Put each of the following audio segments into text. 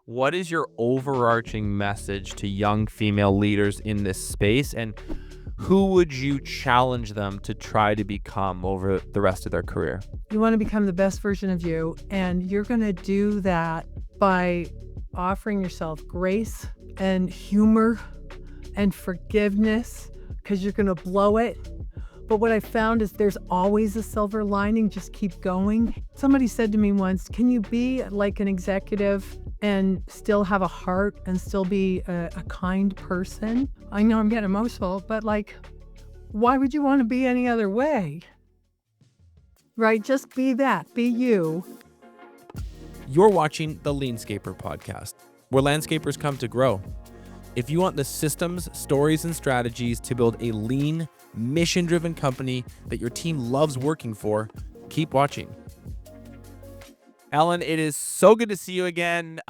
what is your overarching message to young female leaders in this space, and who would you challenge them to try to become over the rest of their career? You want to become the best version of you, and you're going to do that by offering yourself grace and humor and forgiveness because you're going to blow it. But what I found is there's always a silver lining. Just keep going. Somebody said to me once, can you be like an executive and still have a heart and still be a kind person? I know I'm getting emotional, but like, why would you want to be any other way? Right? Just be that. Be you. You're watching the LeanScaper podcast, where landscapers come to grow. If you want the systems, stories, and strategies to build a lean, mission-driven company that your team loves working for, keep watching. Ellen, it is so good to see you again.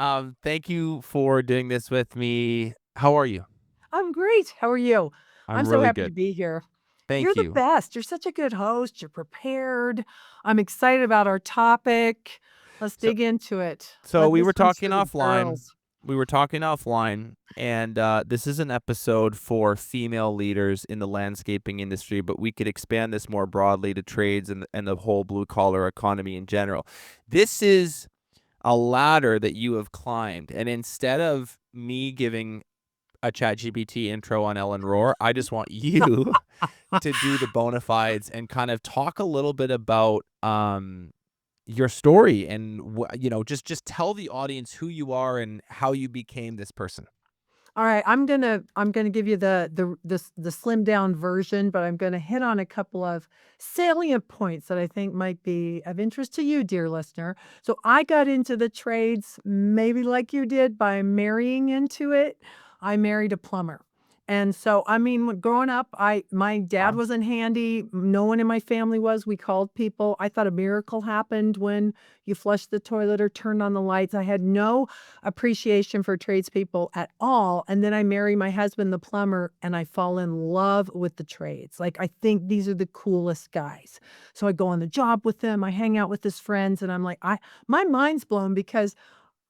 Thank you for doing this with me. How are you? I'm great. How are you? I'm I'm so really happy to good. be here. You're Thank the you. best. You're such a good host. You're prepared. I'm excited about our topic. Let's So, dig into it. so we This were one's talking for the offline. girls. And this is an episode for female leaders in the landscaping industry, but we could expand this more broadly to trades and the whole blue-collar economy in general. This is a ladder that you have climbed, and instead of me giving a ChatGPT intro on Ellen Rohr, I just want you to do the bona fides and kind of talk a little bit about your story and just tell the audience who you are and how you became this person. All right, I'm gonna give you the slimmed down version, but I'm gonna hit on a couple of salient points that I think might be of interest to you, dear listener. So I got into the trades maybe like you did by marrying into it. I married a plumber. And so, I mean, growing up, my dad Wow. wasn't handy. No one in my family was. We called people. I thought a miracle happened when you flushed the toilet or turned on the lights. I had no appreciation for tradespeople at all. And then I marry my husband, the plumber, and I fall in love with the trades. Like, I think these are the coolest guys. So I go on the job with them. I hang out with his friends, and I'm like, my mind's blown because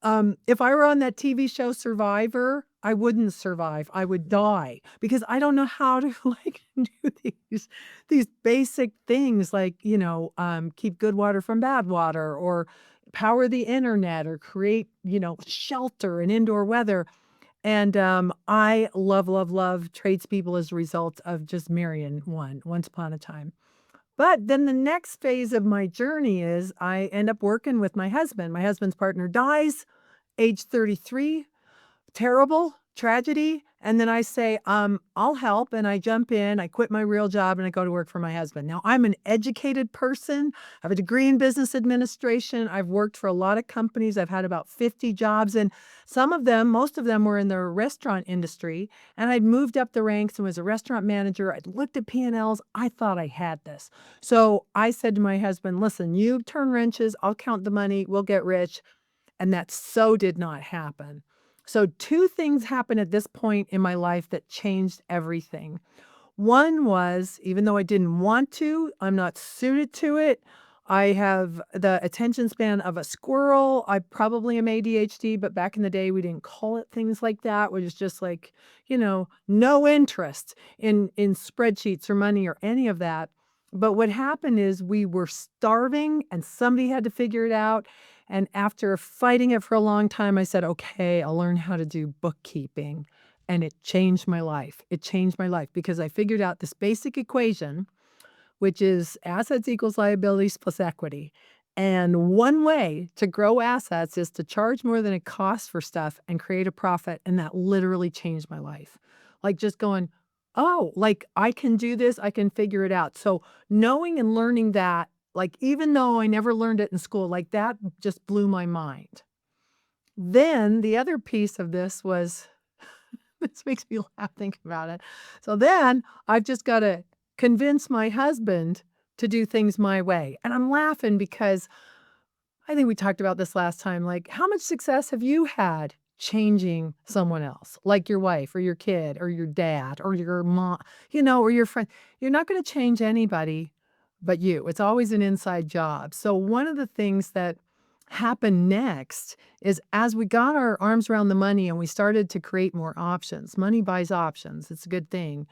if I were on that TV show Survivor, I wouldn't survive. I would die because I don't know how to like do these basic things like, keep good water from bad water or power the internet or create, shelter and indoor weather. And I love tradespeople as a result of just marrying one once upon a time. But then the next phase of my journey is I end up working with my husband. My husband's partner dies, age 33, terrible tragedy. And then I say, I'll help. And I jump in, I quit my real job and I go to work for my husband. Now I'm an educated person. I have a degree in business administration. I've worked for a lot of companies. I've had about 50 jobs and most of them were in the restaurant industry. And I'd moved up the ranks and was a restaurant manager. I'd looked at P&Ls. I thought I had this. So I said to my husband, listen, you turn wrenches. I'll count the money. We'll get rich. And that so did not happen. So two things happened at this point in my life that changed everything. One was, even though I didn't want to, I'm not suited to it. I have the attention span of a squirrel. I probably am ADHD, but back in the day, we didn't call it things like that, which is just like, no interest in spreadsheets or money or any of that. But what happened is we were starving and somebody had to figure it out. And after fighting it for a long time, I said, okay, I'll learn how to do bookkeeping. And it changed my life. It changed my life because I figured out this basic equation, which is assets equals liabilities plus equity. And one way to grow assets is to charge more than it costs for stuff and create a profit. And that literally changed my life. Like just going, oh, like I can do this, I can figure it out. So knowing and learning that, like even though I never learned it in school, like that just blew my mind. Then the other piece of this was this makes me laugh thinking about it. So then I've just got to convince my husband to do things my way. And I'm laughing because I think we talked about this last time. Like, how much success have you had changing someone else, like your wife or your kid or your dad or your mom, or your friend? You're not going to change anybody but you. It's always an inside job. So one of the things that happened next is as we got our arms around the money and we started to create more options, money buys options. It's a good thing.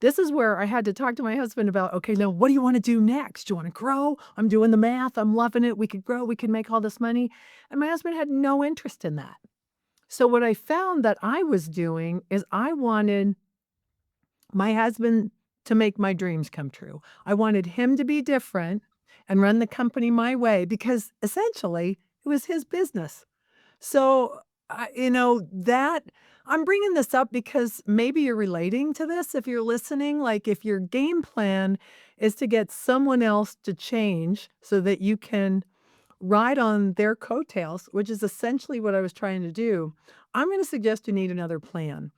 This is where I had to talk to my husband about, okay, now what do you want to do next? Do you want to grow? I'm doing the math. I'm loving it. We could grow. We could make all this money. And my husband had no interest in that. So what I found that I was doing is I wanted my husband to make my dreams come true. I wanted him to be different and run the company my way because essentially it was his business. So, that I'm bringing this up because maybe you're relating to this if you're listening. Like, if your game plan is to get someone else to change so that you can ride on their coattails, which is essentially what I was trying to do, I'm going to suggest you need another plan.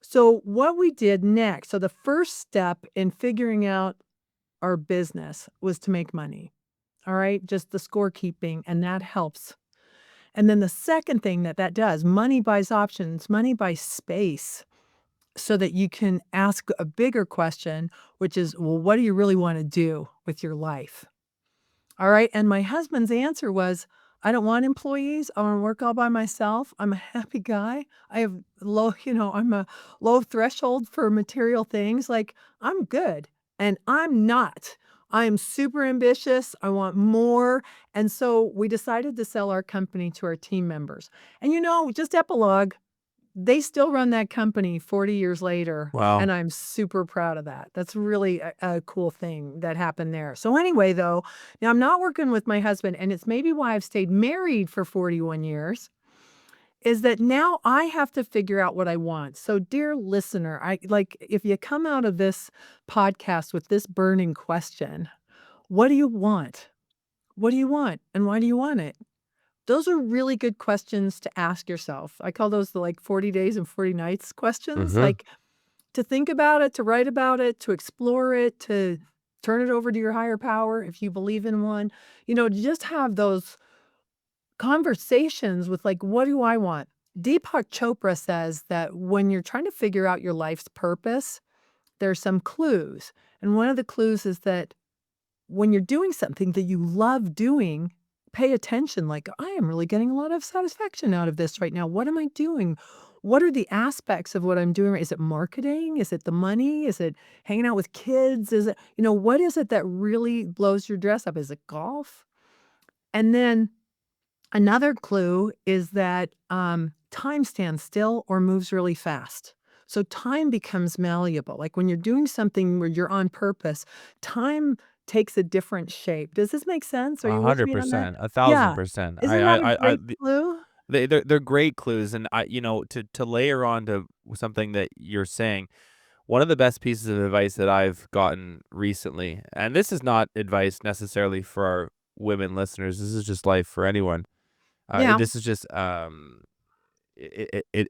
So, what we did next, so the first step in figuring out our business was to make money. All right, just the scorekeeping, and that helps. And then the second thing that does, money buys options, money buys space so that you can ask a bigger question, which is, well, what do you really want to do with your life? All right. And my husband's answer was, I don't want employees. I want to work all by myself. I'm a happy guy. I have low, I'm a low threshold for material things. Like, I'm good. And I'm not. I am super ambitious. I want more. And so we decided to sell our company to our team members. And, just epilogue, they still run that company 40 years later, Wow. and I'm super proud of that. That's really a cool thing that happened there. So anyway, though, now I'm not working with my husband, and it's maybe why I've stayed married for 41 years, is that now I have to figure out what I want. So dear listener, if you come out of this podcast with this burning question, what do you want? What do you want? And why do you want it? Those are really good questions to ask yourself. I call those the, 40 days and 40 nights questions, Mhm. to think about it, to write about it, to explore it, to turn it over to your higher power if you believe in one, to just have those conversations with, what do I want? Deepak Chopra says that when you're trying to figure out your life's purpose, there's some clues. And one of the clues is that when you're doing something that you love doing, pay attention, like, "I am really getting a lot of satisfaction out of this right now. What am I doing? What are the aspects of what I'm doing? Is it marketing? Is it the money? Is it hanging out with kids? Is it what is it that really blows your dress up? Is it golf?" And then another clue is that, time stands still or moves really fast. So time becomes malleable. Like, when you're doing something where you're on purpose, time takes a different shape. Does this make sense? Are you with me on that? 100%, Yeah. 1,000%. Isn't that a great clue? They're great clues, and to layer on to something that you're saying, one of the best pieces of advice that I've gotten recently, and this is not advice necessarily for our women listeners, this is just life for anyone. Yeah. This is just,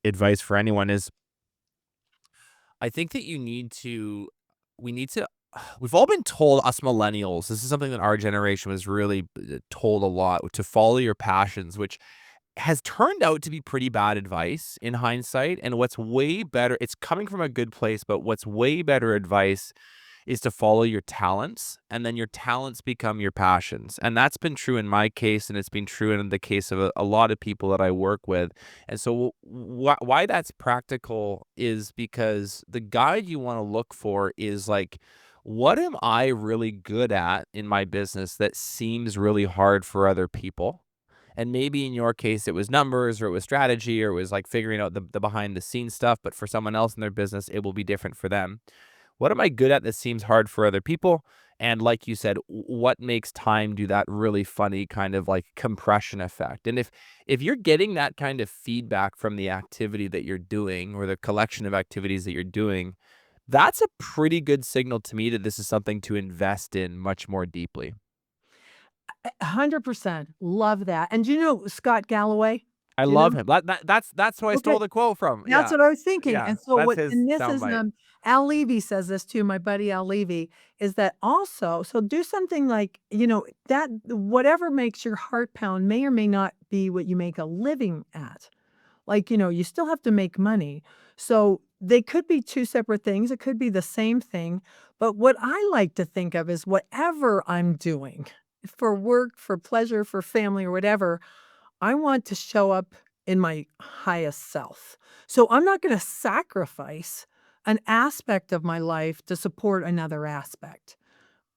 advice for anyone is I think that we need to we've all been told, us millennials, this is something that our generation was really told a lot, to follow your passions, which has turned out to be pretty bad advice in hindsight. And what's way better, it's coming from a good place, but what's way better advice is to follow your talents, and then your talents become your passions. And that's been true in my case, and it's been true in the case of a lot of people that I work with. And so why that's practical is because the guide you want to look for is like, what am I really good at in my business that seems really hard for other people? And maybe in your case, it was numbers or it was strategy or it was like figuring out the behind the scenes stuff. But for someone else in their business, it will be different for them. What am I good at that seems hard for other people? And like you said, what makes time do that really funny kind of like compression effect? And if you're getting that kind of feedback from the activity that you're doing or the collection of activities that you're doing, that's a pretty good signal to me that this is something to invest in much more deeply. 100%. Love that. And do you know Scott Galloway? I Do you know? love him. That's who I Okay. stole the quote from. That's Yeah. what I was thinking, Yeah. and so That's what his and this is, soundbite. Al Levy says this too, my buddy Al Levy, is that also so do something like, that whatever makes your heart pound may or may not be what you make a living at. Like, you still have to make money. So they could be 2 separate things, it could be the same thing, but what I like to think of is whatever I'm doing, for work, for pleasure, for family, or whatever, I want to show up in my highest self. So I'm not gonna sacrifice an aspect of my life to support another aspect.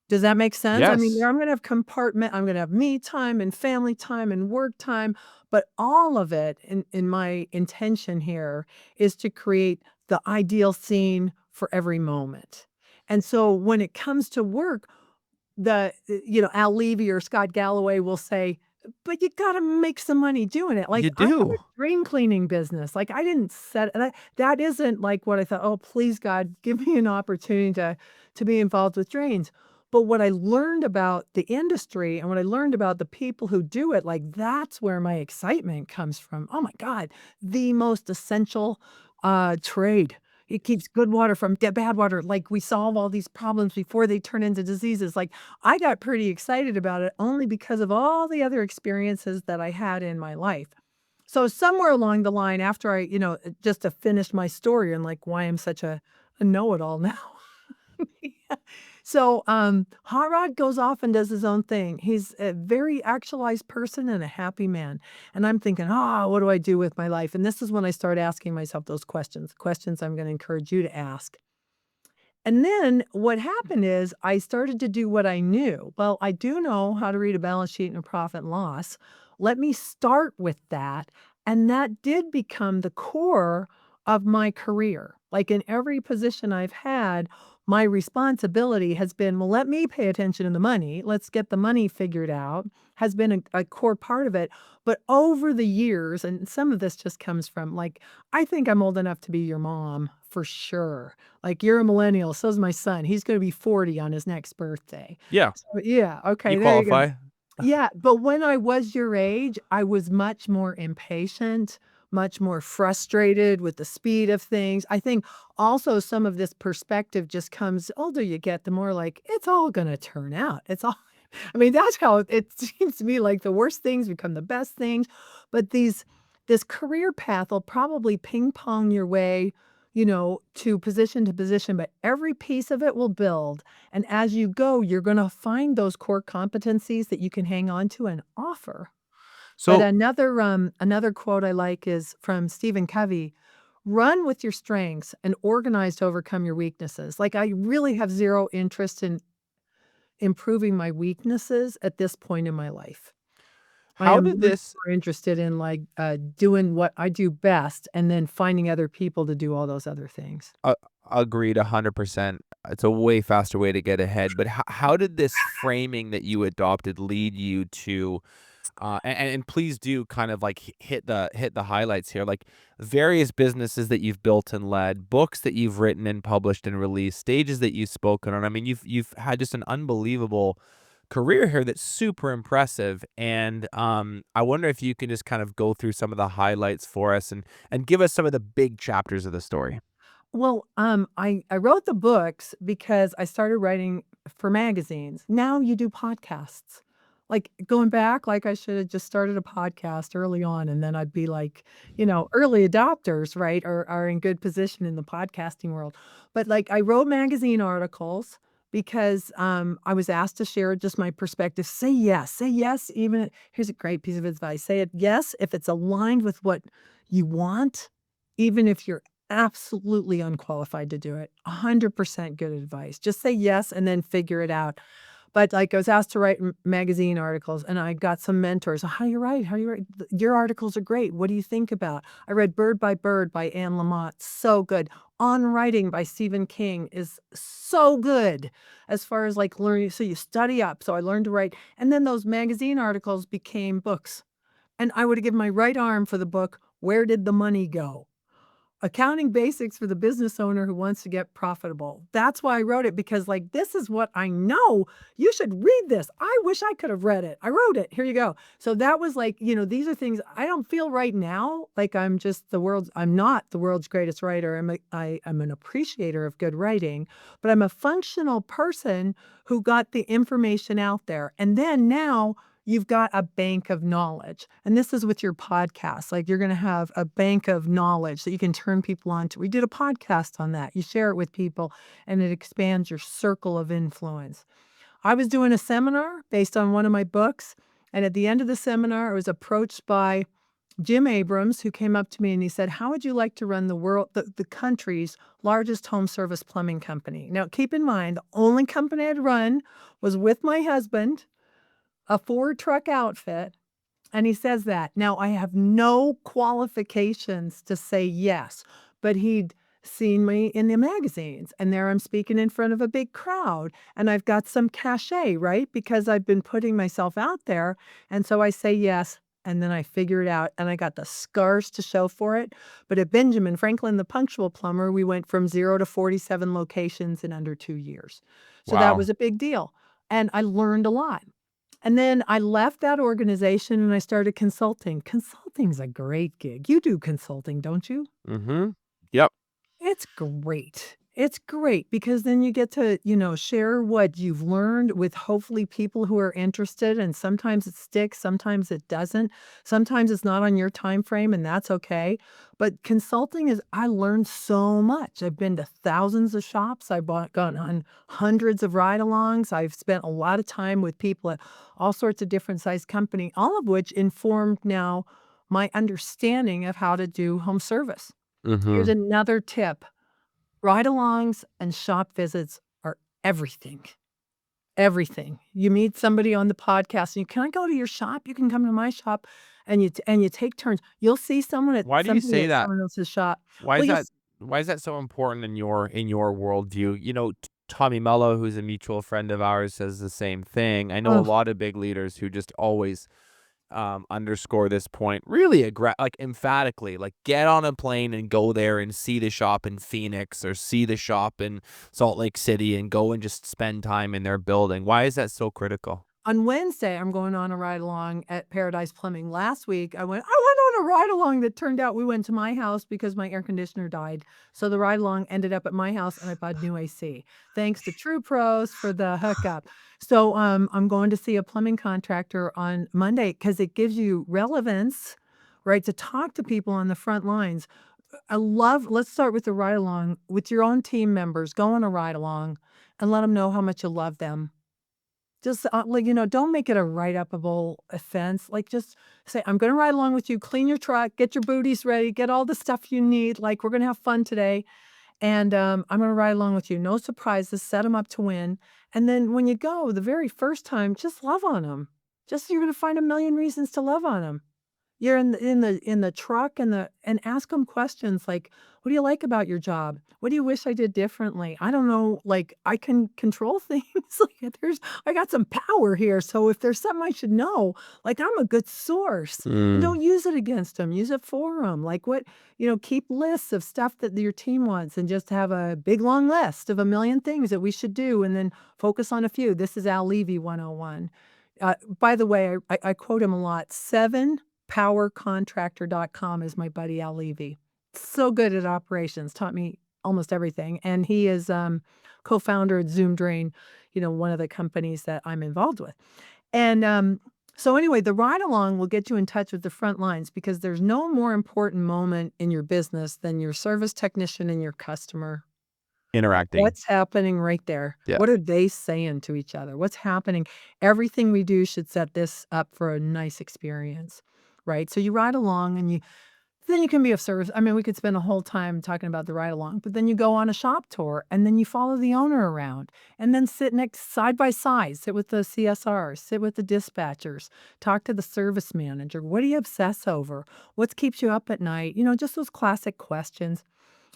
Does that make sense? I mean, Yes. I'm gonna have I'm gonna have me time and family time and work time, but all of it in my intention here is to create the ideal scene for every moment. And so when it comes to work, Al Levy or Scott Galloway will say, "But you gotta make some money doing it." Like, You I have a do. drain cleaning business, like, I didn't set that isn't, like, what I thought, "Oh, please, God, give me an opportunity to be involved with drains." But what I learned about the industry and what I learned about the people who do it, like, that's where my excitement comes from. Oh my god, the most essential, trade. It keeps good water from bad water, like, we solve all these problems before they turn into diseases, like, I got pretty excited about it only because of all the other experiences that I had in my life. So somewhere along the line after just to finish my story and, like, why I'm such a know-it-all now. Yeah. So, Hot Rod goes off and does his own thing. He's a very actualized person and a happy man. And I'm thinking, "Oh, what do I do with my life?" And this is when I start asking myself those questions I'm gonna encourage you to ask. And then what happened is I started to do what I knew. Well, I do know how to read a balance sheet and a profit and loss. Let me start with that. And that did become the core of my career. Like in every position I've had, my responsibility has been, well, let me pay attention to the money. Let's get the money figured out, has been a core part of it. But over the years, and some of this just comes from like, I think I'm old enough to be your mom for sure. Like, you're a millennial, so's my son. He's gonna be 40 on his next birthday. Yeah. So yeah, You okay, there you go. qualify. Yeah, but when I was your age, I was much more impatient, much more frustrated with the speed of things. I think also some of this perspective just comes older you get, the more like, "It's all gonna turn out. It's all." I mean, that's how it seems to me like the worst things become the best things, but this career path will probably ping pong your way, to position, but every piece of it will build, and as you go, you're gonna find those core competencies that you can hang on to and offer. But So another quote I like is from Stephen Covey, "Run with your strengths and organize to overcome your weaknesses." Like, I really have 0 interest in improving my weaknesses at this point in my life. I how am did much this more interested in, like, doing what I do best and then finding other people to do all those other things. uh, agreed 100%. It's a way faster way to get ahead, but how did this framing that you adopted lead you to and please do kind of like hit the highlights here, like various businesses that you've built and led, books that you've written and published and released, stages that you've spoken on. I mean, you've had just an unbelievable career here that's super impressive. And I wonder if you can just kind of go through some of the highlights for us and give us some of the big chapters of the story. Well, I wrote the books because I started writing for magazines. Now you do podcasts. Like, going back, like, I should have just started a podcast early on, and then I'd be like, early adopters, right, are in good position in the podcasting world. But, like, I wrote magazine articles because, I was asked to share just my perspective. Say yes. Say yes even here's a great piece of advice. Say it yes if it's aligned with what you want, even if you're absolutely unqualified to do it. 100% good advice. Just say yes and then figure it out. But, like, I was asked to write magazine articles, and I got some mentors. "How do you write? How do you write? Your articles are great. What do you think about?" I read Bird by Bird by Anne Lamott, so good. On Writing by Stephen King is so good as far as, like, learning so you study up. So I learned to write, and then those magazine articles became books, and I would give my right arm for the book, Where Did the Money Go? Accounting Basics for the Business Owner Who Wants to Get Profitable. That's why I wrote it because, like, this is what I know. You should read this. I wish I could have read it. I wrote it. Here you go. So that was like, these are things I don't feel right now like I'm not the world's greatest writer. I'm an appreciator of good writing, but I'm a functional person who got the information out there. And then now you've got a bank of knowledge. And this is with your podcast. Like, you're going to have a bank of knowledge that you can turn people on to. We did a podcast on that. You share it with people and it expands your circle of influence. I was doing a seminar based on one of my books, And at the end of the seminar, I was approached by Jim Abrams, who came up to me and he said, "How would you like to run the country's largest home service plumbing company?" Now, keep in mind, the only company I'd run was with my husband, a Ford truck outfit, and he says that. Now, I have no qualifications to say yes, but he'd seen me in the magazines, and there I'm speaking in front of a big crowd, and I've got some cachet, right? Because I've been putting myself out there, and so I say yes, and then I figure it out, and I got the scars to show for it. But at Benjamin Franklin, the punctual plumber, we went from 0 to 47 locations in under 2 years. So that Wow. was a big deal, and I learned a lot. And then I left that organization and I started consulting. Consulting's a great gig. You do consulting, don't you? Mhm. Yep. It's great. It's great because then you get to, share what you've learned with hopefully people who are interested, and sometimes it sticks, sometimes it doesn't. Sometimes it's not on your time frame, and that's okay. But consulting is I learned so much. I've been to thousands of shops. Gone on hundreds of ride-alongs. I've spent a lot of time with people at all sorts of different size company, all of which informed now my understanding of how to do home service. Here's Mhm. another tip. Ride-alongs and shop visits are everything, everything. You meet somebody on the podcast and you, "Can I go to your shop? You can come to my shop," and you take turns. You'll see Why do you somebody say at that? someone else's shop. Why Well, is you'll that s why is that so important in your worldview? Tommy Mello, who's a mutual friend of ours, says the same thing. I know a oh, lot of big leaders who just always underscore this point really like emphatically, like get on a plane and go there and see the shop in Phoenix or see the shop in Salt Lake City and go and just spend time in their building. Why is that so critical? on Wednesday, I'm going on a ride-along at Paradise Plumbing. Last week, I went on a ride-along that turned out we went to my house because my air conditioner died. So the ride-along ended up at my house, and I bought new AC. Thanks to True Pros for the hookup. So, I'm going to see a plumbing contractor on Monday because it gives you relevance, right, to talk to people on the front lines. Let's start with the ride-along. With your own team members, go on a ride-along and let them know how much you love them. Just, don't make it a write-upable offense, like, just say, "I'm gonna ride along with you, clean your truck, get your booties ready, get all the stuff you need, like, we're gonna have fun today, and, I'm gonna ride along with you." No surprises, set them up to win, and then when you go the very first time, just love on them. Just you're gonna find a million reasons to love on them. You're in the truck and ask them questions like, "What do you like about your job? What do you wish I did differently? I don't know, like, I can control things, like, I got some power here, so if there's something I should know, like, I'm a good source." And Mm. don't use it against them. Use it for them. Like, keep lists of stuff that your team wants and just have a big, long list of a million things that we should do and then focus on a few. This is Al Levy 101. By the way, I quote him a lot. 7powercontractor.com is my buddy Al Levy. So good at operations, taught me almost everything, and he is, co-founder at Zoom Drain, one of the companies that I'm involved with. And, so anyway, the ride along will get you in touch with the front lines because there's no more important moment in your business than your service technician and your customer. Interacting. What's happening right there? Yeah. What are they saying to each other? What's happening? Everything we do should set this up for a nice experience, right? So you ride along and then you can be of service. I mean, we could spend a whole time talking about the ride along, but then you go on a shop tour and then you follow the owner around and then sit next side by side, sit with the CSRs, sit with the dispatchers, talk to the service manager. What do you obsess over? What keeps you up at night? Just those classic questions.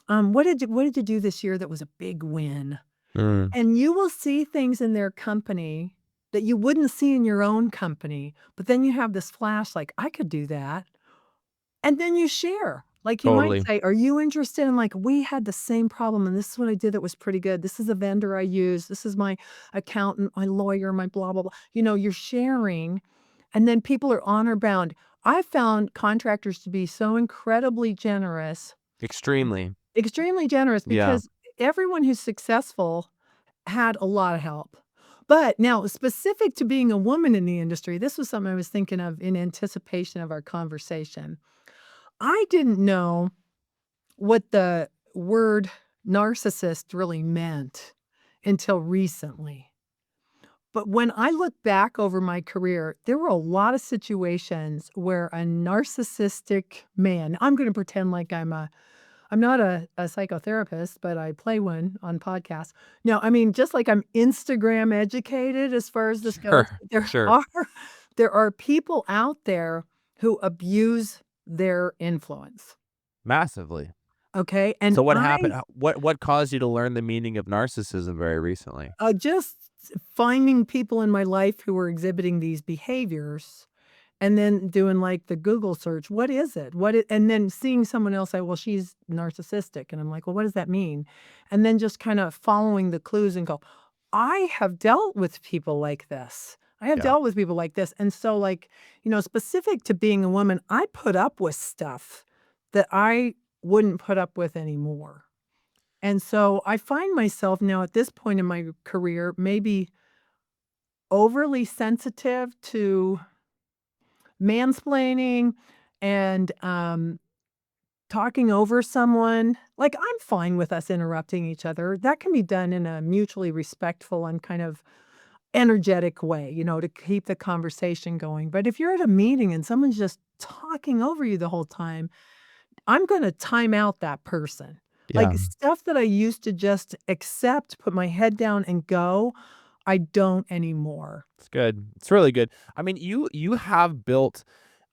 What did you do this year that was a big win? Mm. And you will see things in their company that you wouldn't see in your own company, but then you have this flash like, "I could do that." And then you share. Like, you might Totally. say, "Are you interested in," like, "We had the same problem, and this is what I did that was pretty good. This is a vendor I use. This is my accountant, my lawyer, my blah, blah, blah." You're sharing, and then people are honor bound. I found contractors to be so incredibly generous. Extremely. Extremely generous Yeah. because everyone who's successful had a lot of help. But now specific to being a woman in the industry, this was something I was thinking of in anticipation of our conversation. I didn't know what the word narcissist really meant until recently. But when I look back over my career, there were a lot of situations where a narcissistic man, I'm gonna pretend like I'm not a psychotherapist, but I play one on podcasts. No, I mean, just like I'm Instagram educated as far as this goes, Sure, there sure. are there are people out there who abuse their influence, Massively. okay? And So what happened? I What caused you to learn the meaning of narcissism very recently? just finding people in my life who were exhibiting these behaviors and then doing, like, the Google search, "What is it? And then seeing someone else say, "Well, she's narcissistic," and I'm like, "Well, what does that mean?" And then just kinda following the clues and go, "I have dealt with people like this. I have Yeah. dealt with people like this," and so, like, specific to being a woman, I put up with stuff that I wouldn't put up with anymore, and so I find myself now at this point in my career maybe overly sensitive to mansplaining and, talking over someone. Like, I'm fine with us interrupting each other. That can be done in a mutually respectful and kind of energetic way, to keep the conversation going. But if you're at a meeting and someone's just talking over you the whole time, I'm gonna time out that person. Like, Yeah. stuff that I used to just accept, put my head down and go, I don't anymore. It's good. It's really good. I mean, you have built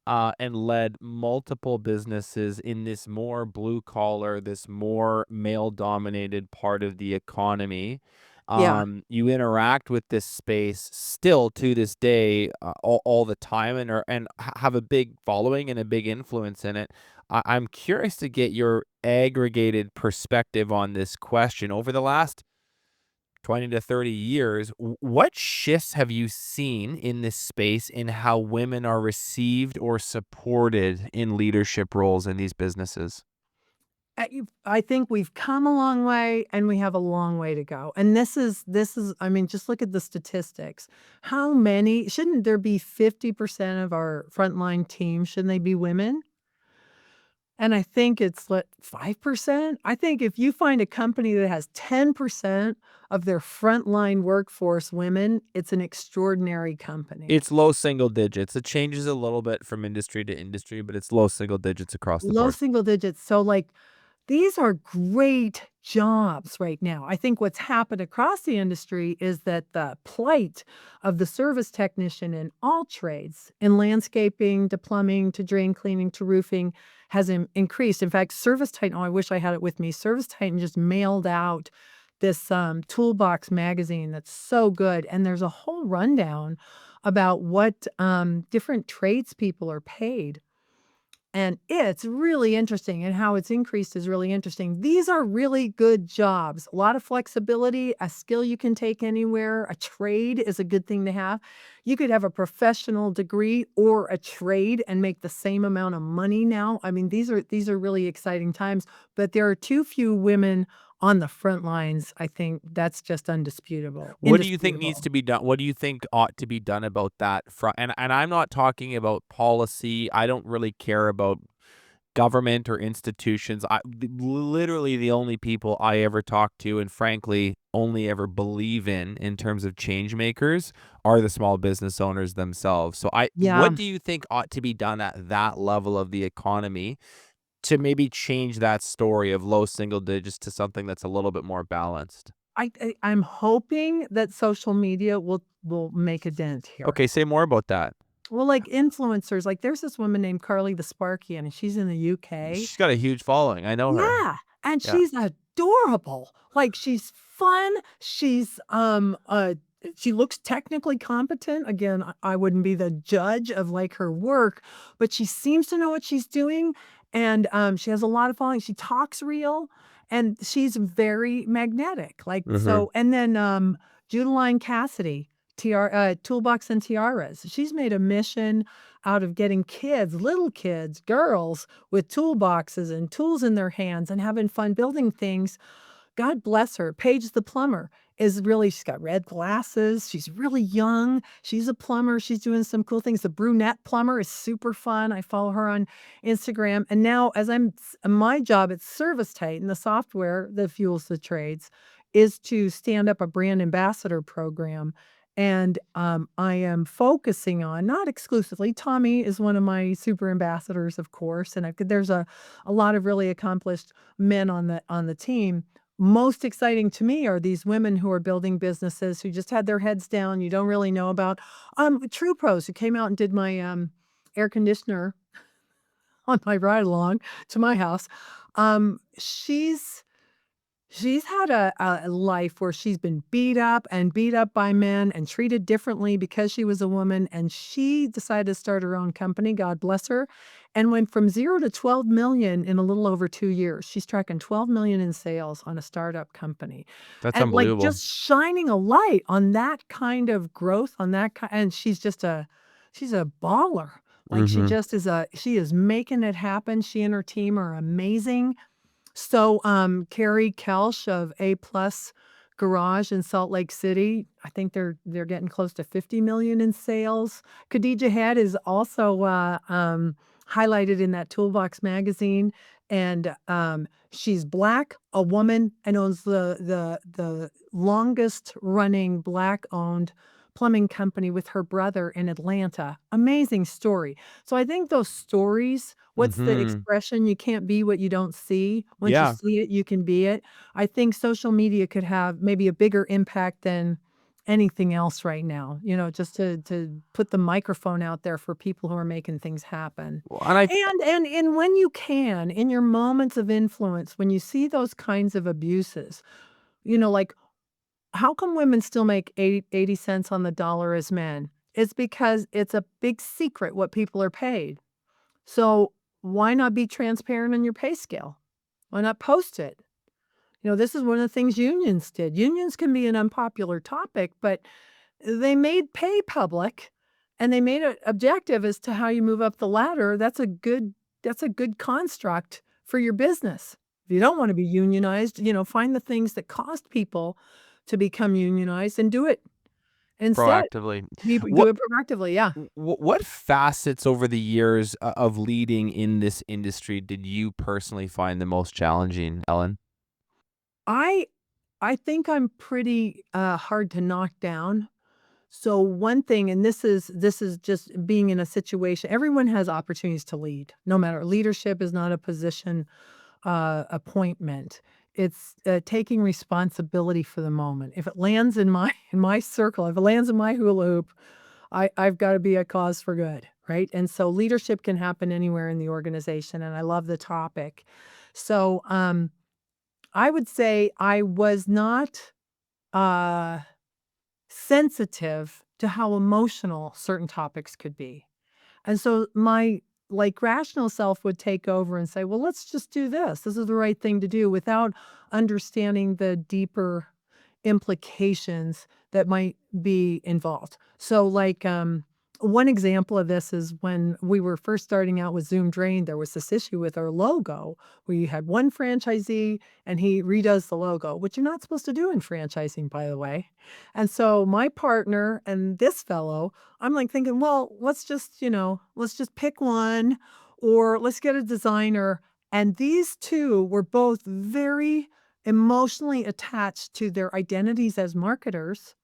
and led multiple businesses in this more blue collar, this more male dominated part of the economy. Yeah. You interact with this space still to this day, all the time, and have a big following and a big influence in it. I'm curious to get your aggregated perspective on this question over the last 20 to 30 years. What shifts have you seen in this space in how women are received or supported in leadership roles in these businesses? I think we've come a long way, and we have a long way to go, and this is I mean, just look at the statistics. How many shouldn't there be 50% of our frontline team, shouldn't they be women? And I think it's, what, 5%? I think if you find a company that has 10% of their frontline workforce women, it's an extraordinary company. It's low single digits. It changes a little bit from industry to industry, but it's low single digits across the Low board. single digits, so, like, these are great jobs right now. I think what's happened across the industry is that the plight of the service technician in all trades, in landscaping, to plumbing, to drain cleaning, to roofing, has increased. In fact, Service Titan, oh, I wish I had it with me. Service Titan just mailed out this toolbox magazine that's so good. And there's a whole rundown about what different tradespeople are paid, and it's really interesting, and how it's increased is really interesting. These are really good jobs. A lot of flexibility, a skill you can take anywhere. A trade is a good thing to have. You could have a professional degree or a trade and make the same amount of money now. I mean, these are really exciting times, but there are too few women on the front lines. I think that's just undisputable, What do you think needs indisputable. to be done? What do you think ought to be done about that front? And I'm not talking about policy. I don't really care about government or institutions. Literally the only people I ever talk to and frankly only ever believe in terms of change makers are the small business owners themselves. So Yeah. what do you think ought to be done at that level of the economy to maybe change that story of low single digits to something that's a little bit more balanced? I'm hoping that social media will make a dent here. Okay, say more about that. Well, like influencers, like there's this woman named Carly the Sparkian, and she's in the UK. She's got a huge following. I know her. Yeah, and Yeah. she's adorable. Like, she's fun, she looks technically competent. Again, I wouldn't be the judge of, like, her work, but she seems to know what she's doing, and, she has a lot of following. She talks real, and she's very magnetic, like, Mhm. so and then, Judeline Cassidy, Toolbox and Tiaras. She's made a mission out of getting kids, little kids, girls, with toolboxes and tools in their hands and having fun building things. God bless her. Paige the plumber she's got red glasses. She's really young. She's a plumber. She's doing some cool things. The brunette plumber is super fun. I follow her on Instagram. And now, my job at Service Titan, the software that fuels the trades, is to stand up a brand ambassador program. And, I am focusing on not exclusively, Tommy is one of my super ambassadors, of course, and there's a lot of really accomplished men on the team. Most exciting to me are these women who are building businesses who just had their heads down, you don't really know about. True Pros who came out and did my, air conditioner on my ride along to my house. She's had a life where she's been beat up by men and treated differently because she was a woman, and she decided to start her own company, God bless her, and went from 0 to 12,000,000 in a little over 2 years. She's tracking 12,000,000 in sales on a startup company, That's and, like, unbelievable. just shining a light on that kind of growth, on that and she's a baller. Like, Mhm. she is making it happen. She and her team are amazing. So, Carrie Kelsch of A Plus Garage in Salt Lake City, I think they're getting close to 50,000,000 in sales. Khadija Head is also, highlighted in that Toolbox magazine, and, she's Black, a woman, and owns the longest running Black-owned plumbing company with her brother in Atlanta. Amazing story. So I think those stories, what's the Mhm. expression? You can't be what you don't see. Once you Yeah. see it, you can be it. I think social media could have maybe a bigger impact than anything else right now, just to put the microphone out there for people who are making things happen. Well, and I And when you can, in your moments of influence, when you see those kinds of abuses, like, how come women still make 80 cents on the dollar as men? It's because it's a big secret what people are paid. So, why not be transparent on your pay scale? Why not post it? This is one of the things unions did. Unions can be an unpopular topic, but they made pay public, and they made it objective as to how you move up the ladder. That's a good construct for your business. If you don't wanna be unionized, find the things that cost people to become unionized and do it instead. proactively. Do What it proactively, yeah. what facets over the years of leading in this industry did you personally find the most challenging, Ellen? I I think I'm pretty, hard to knock down. So one thing, and this is just being in a situation, everyone has opportunities to lead, no matter. Leadership is not a position, appointment. It's, taking responsibility for the moment. If it lands in my in my circle, if it lands in my hula hoop, I've gotta be a cause for good, right? And so leadership can happen anywhere in the organization, and I love the topic. So, I would say I was not, uh sensitive to how emotional certain topics could be. And so my, like, rational self would take over and say, "Well, let's just do this. This is the right thing to do," without understanding the deeper implications that might be involved. So, like, one example of this is when we were first starting out with Zoom Drain, there was this issue with our logo where you had one franchisee and he redoes the logo, which you're not supposed to do in franchising, by the way. And so my partner and this fellow, I'm like thinking, well, let's just pick one or let's get a designer. And these two were both very emotionally attached to their identities as marketers,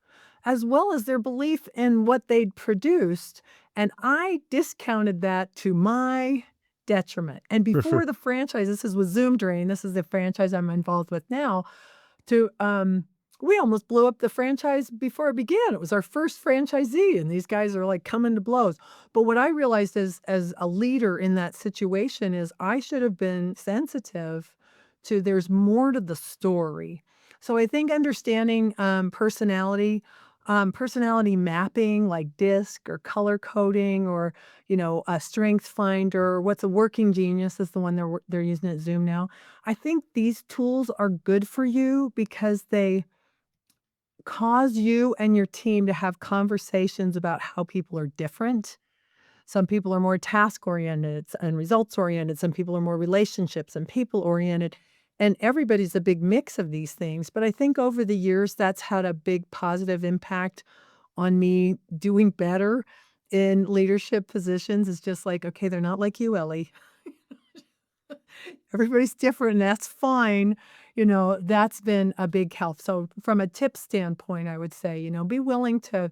as well as their belief in what they'd produced. And I discounted that to my detriment. And before the franchise, this is with Zoom Drain, this is the franchise I'm involved with now, to we almost blew up the franchise before it began. It was our first franchisee, and these guys are, like, coming to blows. But what I realized as a leader in that situation is I should have been sensitive to there's more to the story. So I think understanding, personality mapping, like DISC or color coding or, a strength finder, what's a working genius is the one they're using at Zoom now. I think these tools are good for you because they cause you and your team to have conversations about how people are different. Some people are more task oriented and results oriented. Some people are more relationships and people oriented. And everybody's a big mix of these things. But I think over the years, that's had a big positive impact on me doing better in leadership positions. It's just like, okay, they're not like you, Ellie. Everybody's different, and that's fine. That's been a big help. So from a tip standpoint, I would say, be willing to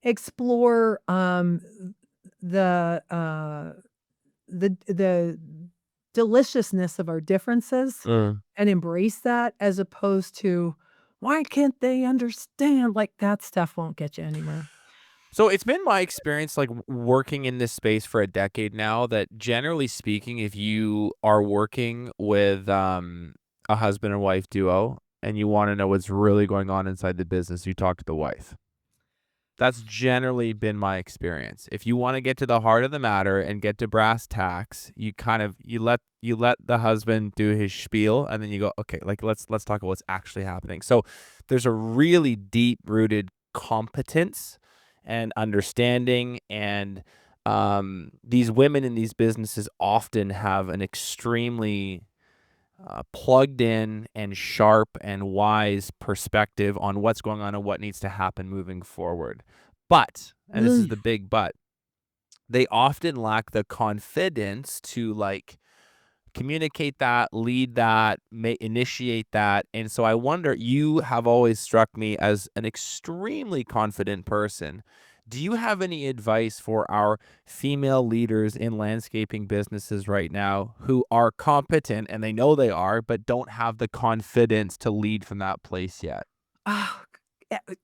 explore, the, the deliciousness of our differences Mm. and embrace that as opposed to, "Why can't they understand?" Like, that stuff won't get you anywhere. So it's been my experience, like working in this space for a decade now, that generally speaking, if you are working with a husband and wife duo and you want to know what's really going on inside the business, you talk to the wife. That's generally been my experience. If you wanna get to the heart of the matter and get to brass tacks, you let the husband do his spiel, and then you go, "Okay, like, let's talk about what's actually happening." So, there's a really deep-rooted competence and understanding, and, these women in these businesses often have an extremely plugged in and sharp and wise perspective on what's going on and what needs to happen moving forward. But, and this is Ugh. the big but, they often lack the confidence to like communicate that, lead that, initiate that. And so I wonder, you have always struck me as an extremely confident person. Do you have any advice for our female leaders in landscaping businesses right now who are competent and they know they are, but don't have the confidence to lead from that place yet? Ah,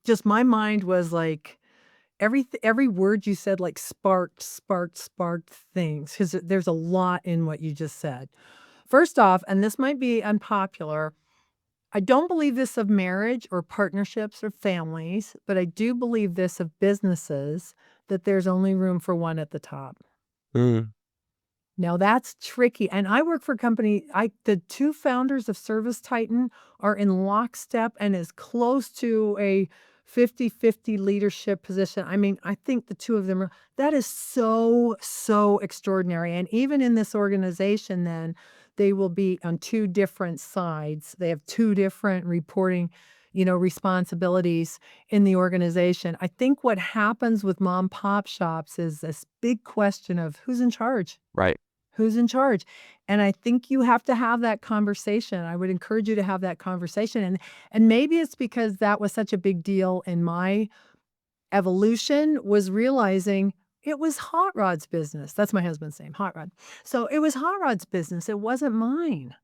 just my mind was like, every word you said, like, sparked things, because there's a lot in what you just said. First off, and this might be unpopular, I don't believe this of marriage or partnerships or families, but I do believe this of businesses, that there's only room for one at the top. Mm, Now that's tricky, and I work for a company. I The 2 founders of Service Titan are in lockstep and as close to a 50-50 leadership position. I mean, I think the 2 of them are that is so, so extraordinary, and even in this organization then, they will be on 2 different sides. They have 2 different reporting, responsibilities in the organization. I think what happens with mom pop shops is this big question of who's in charge? right. Who's in charge? And I think you have to have that conversation. I would encourage you to have that conversation, and maybe it's because that was such a big deal in my evolution, was realizing it was Hot Rod's business. That's my husband's name, Hot Rod. So, it was Hot Rod's business, it wasn't mine.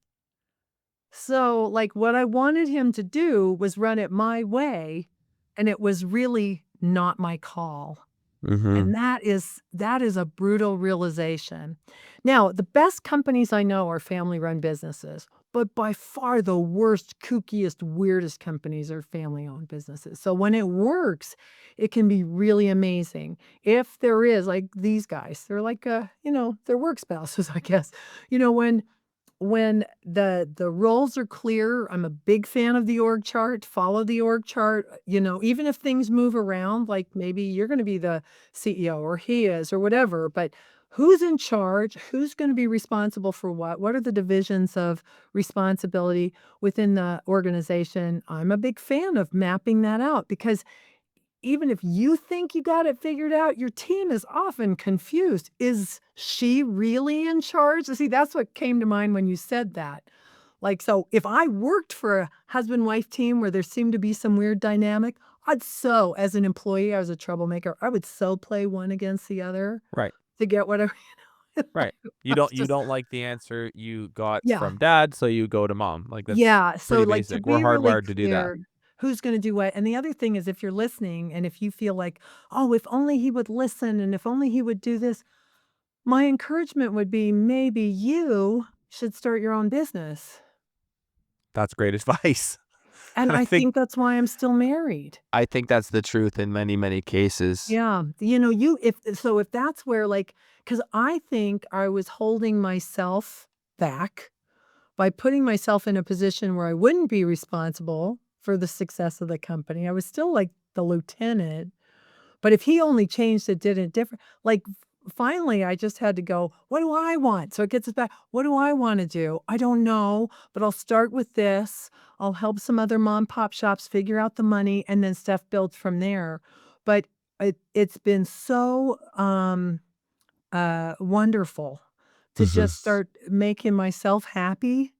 So, like, what I wanted him to do was run it my way, and it was really not my call. Mhm. And that is a brutal realization. Now, the best companies I know are family-run businesses, but by far the worst, kookiest, weirdest companies are family-owned businesses. So when it works, it can be really amazing. If there is like these guys, they're like, they're work spouses, I guess. When the roles are clear, I'm a big fan of the org chart, follow the org chart, even if things move around, like maybe you're gonna be the CEO or he is or whatever, but who's in charge? Who's gonna be responsible for what? What are the divisions of responsibility within the organization? I'm a big fan of mapping that out because even if you think you got it figured out, your team is often confused. Is she really in charge? See, that's what came to mind when you said that. Like, so if I worked for a husband-wife team where there seemed to be some weird dynamic, as an employee, I was a troublemaker, I would so play one against the other Right, to get whatever. right. You That's don't just like the answer you got yeah. from dad, so you go to mom. Like, that's Yeah, so, pretty like, to basic. We're be really hardwired to do that. clear who's gonna do what, and the other thing is if you're listening and if you feel like, "Oh, if only he would listen and if only he would do this," my encouragement would be maybe you should start your own business, That's great advice. and And I think that's why I'm still married. I think that's the truth in many, many cases. Yeah, you if that's where, like, because I think I was holding myself back by putting myself in a position where I wouldn't be responsible for the success of the company. I was still like the lieutenant, but if he only changed it, did it different, like, finally, I just had to go, "What do I want?" So it gets us back, "What do I wanna do? I don't know, but I'll start with this. I'll help some other mom pop shops figure out the money, and then stuff builds from there." But it's been so, wonderful to just start making myself happy,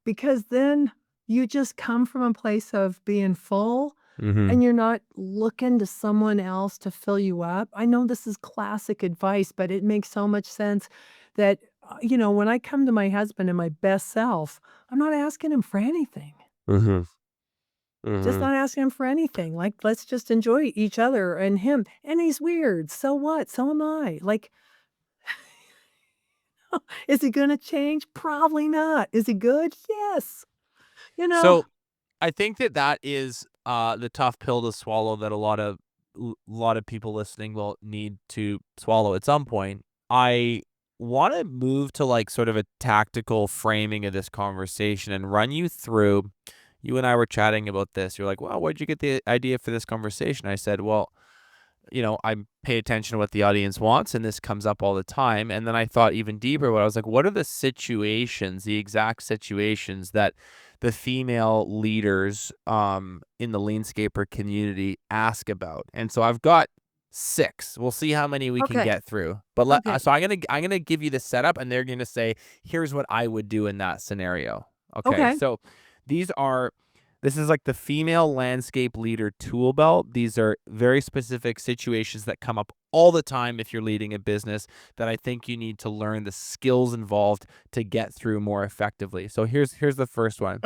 because then you just come from a place of being full Mhm. and you're not looking to someone else to fill you up. I know this is classic advice, but it makes so much sense that, when I come to my husband in my best self, I'm not asking him for anything. Mhm. Just Mhm. not asking him for anything. Like, let's just enjoy each other and him. And he's weird. So what? So am I. Like, is he going to change? Probably not. Is he good? Yes. You know, So, I think that that is, the tough pill to swallow that a lot of people listening will need to swallow at some point. I wanna move to, like, sort of a tactical framing of this conversation and run you through. You and I were chatting about this. You're like, "Well, where'd you get the idea for this conversation?" I said, "Well, I pay attention to what the audience wants, and this comes up all the time." And then I thought even deeper, what I was like, what are the situations, the exact situations that the female leaders in the LeanScaper community ask about? And so I've got six. We'll see how many we can okay. get through. But Okay. so I'm gonna give you the setup, and they're gonna say, here's what I would do in that scenario. Okay, Okay. so these are this is like the female landscape leader tool belt. These are very specific situations that come up all the time if you're leading a business that I think you need to learn the skills involved to get through more effectively. So here's the first one.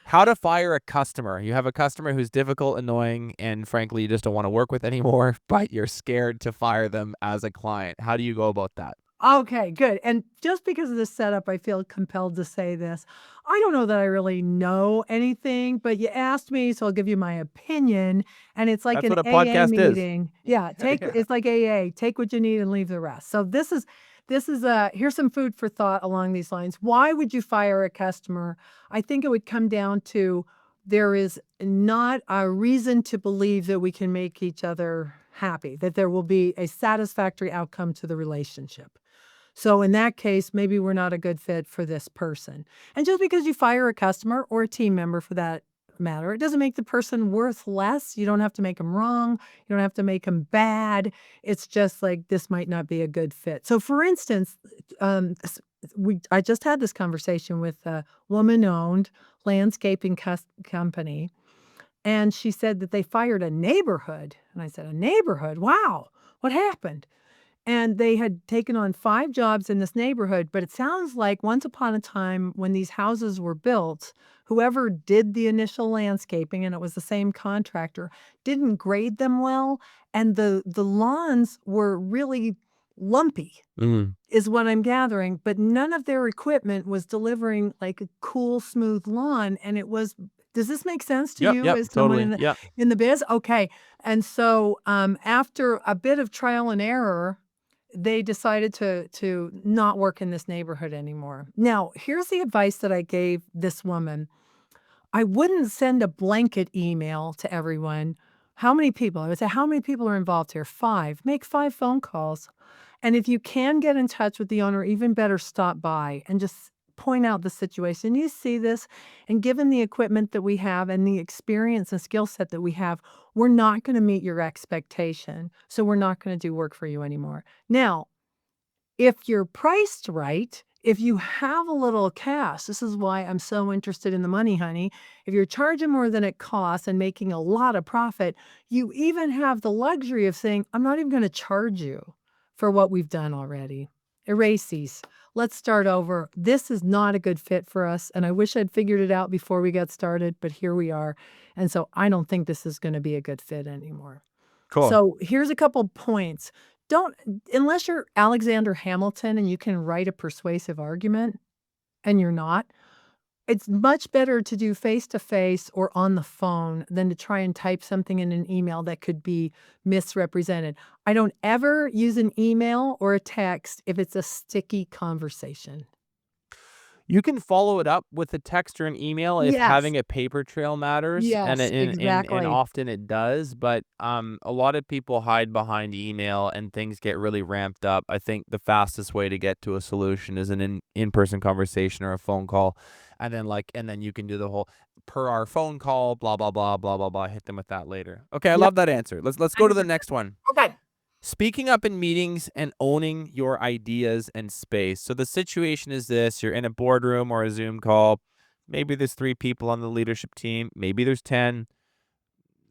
How to fire a customer. You have a customer who's difficult, annoying, and frankly you just don't want to work with anymore, but you're scared to fire them as a client. How do you go about that? Okay, good. And just because of this setup, I feel compelled to say this. I don't know that I really know anything, but you asked me, so I'll give you my opinion. And it's like That's an what a AA podcast is. meeting. Yeah, Yeah. it's like AA. Take what you need and leave the rest. So this is here's some food for thought along these lines. Why would you fire a customer? I think it would come down to there is not a reason to believe that we can make each other happy, that there will be a satisfactory outcome to the relationship. So in that case, maybe we're not a good fit for this person. And just because you fire a customer or a team member for that matter, it doesn't make the person worth less. You don't have to make them wrong. You don't have to make them bad. It's just like this might not be a good fit. So for instance, I just had this conversation with a woman-owned landscaping company, and she said that they fired a neighborhood. And I said, a neighborhood? Wow, what happened? And they had taken on 5 jobs in this neighborhood, but it sounds like once upon a time when these houses were built, whoever did the initial landscaping, and it was the same contractor, didn't grade them well, and the lawns were really lumpy, Mhm. is what I'm gathering, but none of their equipment was delivering, like, a cool, smooth lawn, and it was does this make sense to Yep, you yep, as someone totally. Yep. in the biz? Okay, and so, after a bit of trial and error, they decided to not work in this neighborhood anymore. Now, here's the advice that I gave this woman. I wouldn't send a blanket email to everyone. How many people? I would say, "How many people are involved here?" 5. Make 5 phone calls. And if you can get in touch with the owner, even better, stop by and just point out the situation. You see this, and given the equipment that we have and the experience and skill set that we have, we're not gonna meet your expectation, so we're not gonna do work for you anymore. Now, if you're priced right, if you have a little cash, this is why I'm so interested in the money, honey. If you're charging more than it costs and making a lot of profit, you even have the luxury of saying, I'm not even going to charge you for what we've done already. Erase these. Let's start over. This is not a good fit for us. And I wish I'd figured it out before we got started, but here we are. And so I don't think this is going to be a good fit anymore. Cool. So here's a couple points. Don't unless you're Alexander Hamilton and you can write a persuasive argument, and you're not, it's much better to do face to face or on the phone than to try and type something in an email that could be misrepresented. I don't ever use an email or a text if it's a sticky conversation. You can follow it up with a text or an email if Yes. having a paper trail matters, and Yes, exactly. often it does, but, a lot of people hide behind email and things get really ramped up. I think the fastest way to get to a solution is an in-person conversation or a phone call, and then you can do the whole per our phone call, blah, blah, blah, blah, blah, blah, hit them with that later. Okay, I Yep, love that answer. Let's go to the 100%. next one. Okay. Speaking up in meetings and owning your ideas and space. So the situation is this: you're in a boardroom or a Zoom call. Maybe there's 3 people on the leadership team. Maybe there's 10.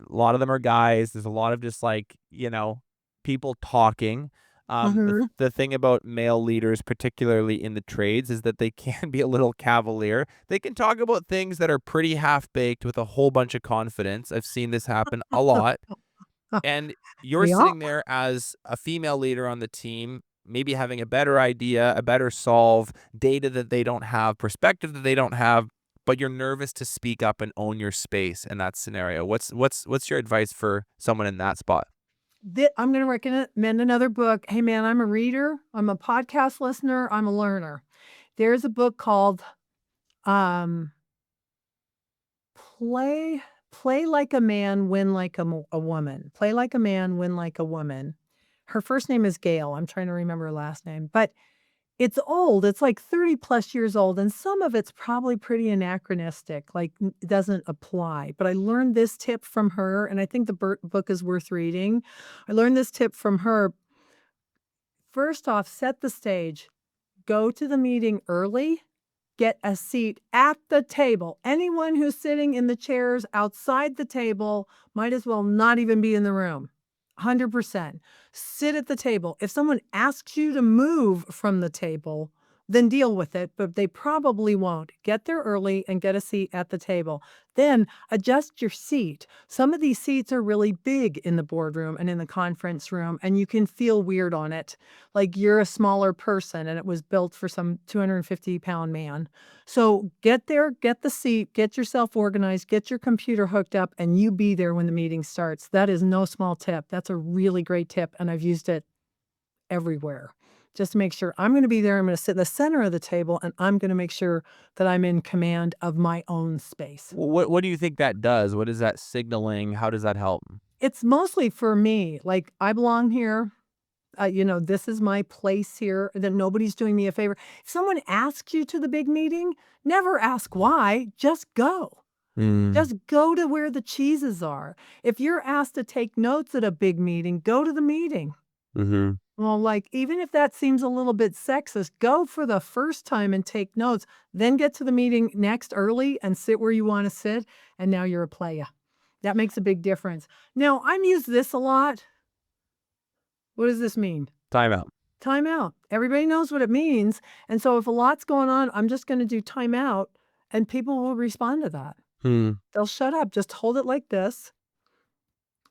A lot of them are guys. There's a lot of just like, people talking. Mhm. The thing about male leaders, particularly in the trades, is that they can be a little cavalier. They can talk about things that are pretty half baked with a whole bunch of confidence. I've seen this happen a lot. And you're Yeah. sitting there as a female leader on the team, maybe having a better idea, a better solve, data that they don't have, perspective that they don't have, but you're nervous to speak up and own your space in that scenario. What's your advice for someone in that spot? I'm gonna recommend another book. Hey, man, I'm a reader, I'm a podcast listener, I'm a learner. There's a book called, um, Play Play Like a Man, Win Like a Woman. Play Like a Man, Win Like a Woman. Her first name is Gail, I'm trying to remember her last name, but it's old, it's like 30 plus years old, and some of it's probably pretty anachronistic, like, it doesn't apply, but I learned this tip from her, and I think the book is worth reading. I learned this tip from her. First off, set the stage. Go to the meeting early, get a seat at the table. Anyone who's sitting in the chairs outside the table might as well not even be in the room. 100%. Sit at the table. If someone asks you to move from the table, then deal with it, but they probably won't. Get there early and get a seat at the table. Then adjust your seat. Some of these seats are really big in the boardroom and in the conference room, and you can feel weird on it. Like you're a smaller person and it was built for some 250-pound man. So get there, get the seat, get yourself organized, get your computer hooked up, and you be there when the meeting starts. That is no small tip. That's a really great tip, and I've used it everywhere. Just to make sure I'm gonna be there, I'm gonna sit in the center of the table, and I'm gonna make sure that I'm in command of my own space. What do you think that does? What is that signaling? How does that help? It's mostly for me, like, I belong here. This is my place here, that nobody's doing me a favor. If someone asks you to the big meeting, never ask why, just go. Mm, Just go to where the cheeses are. If you're asked to take notes at a big meeting, go to the meeting. mhm. Well, like, even if that seems a little bit sexist, go for the first time and take notes, then get to the meeting next early and sit where you wanna sit, and now you're a playa. That makes a big difference. Now, I'm used this a lot. What does this mean? Timeout. Time out. Everybody knows what it means, and so if a lot's going on, I'm just gonna do time out, and people will respond to that. Hmm. They'll shut up, just hold it like this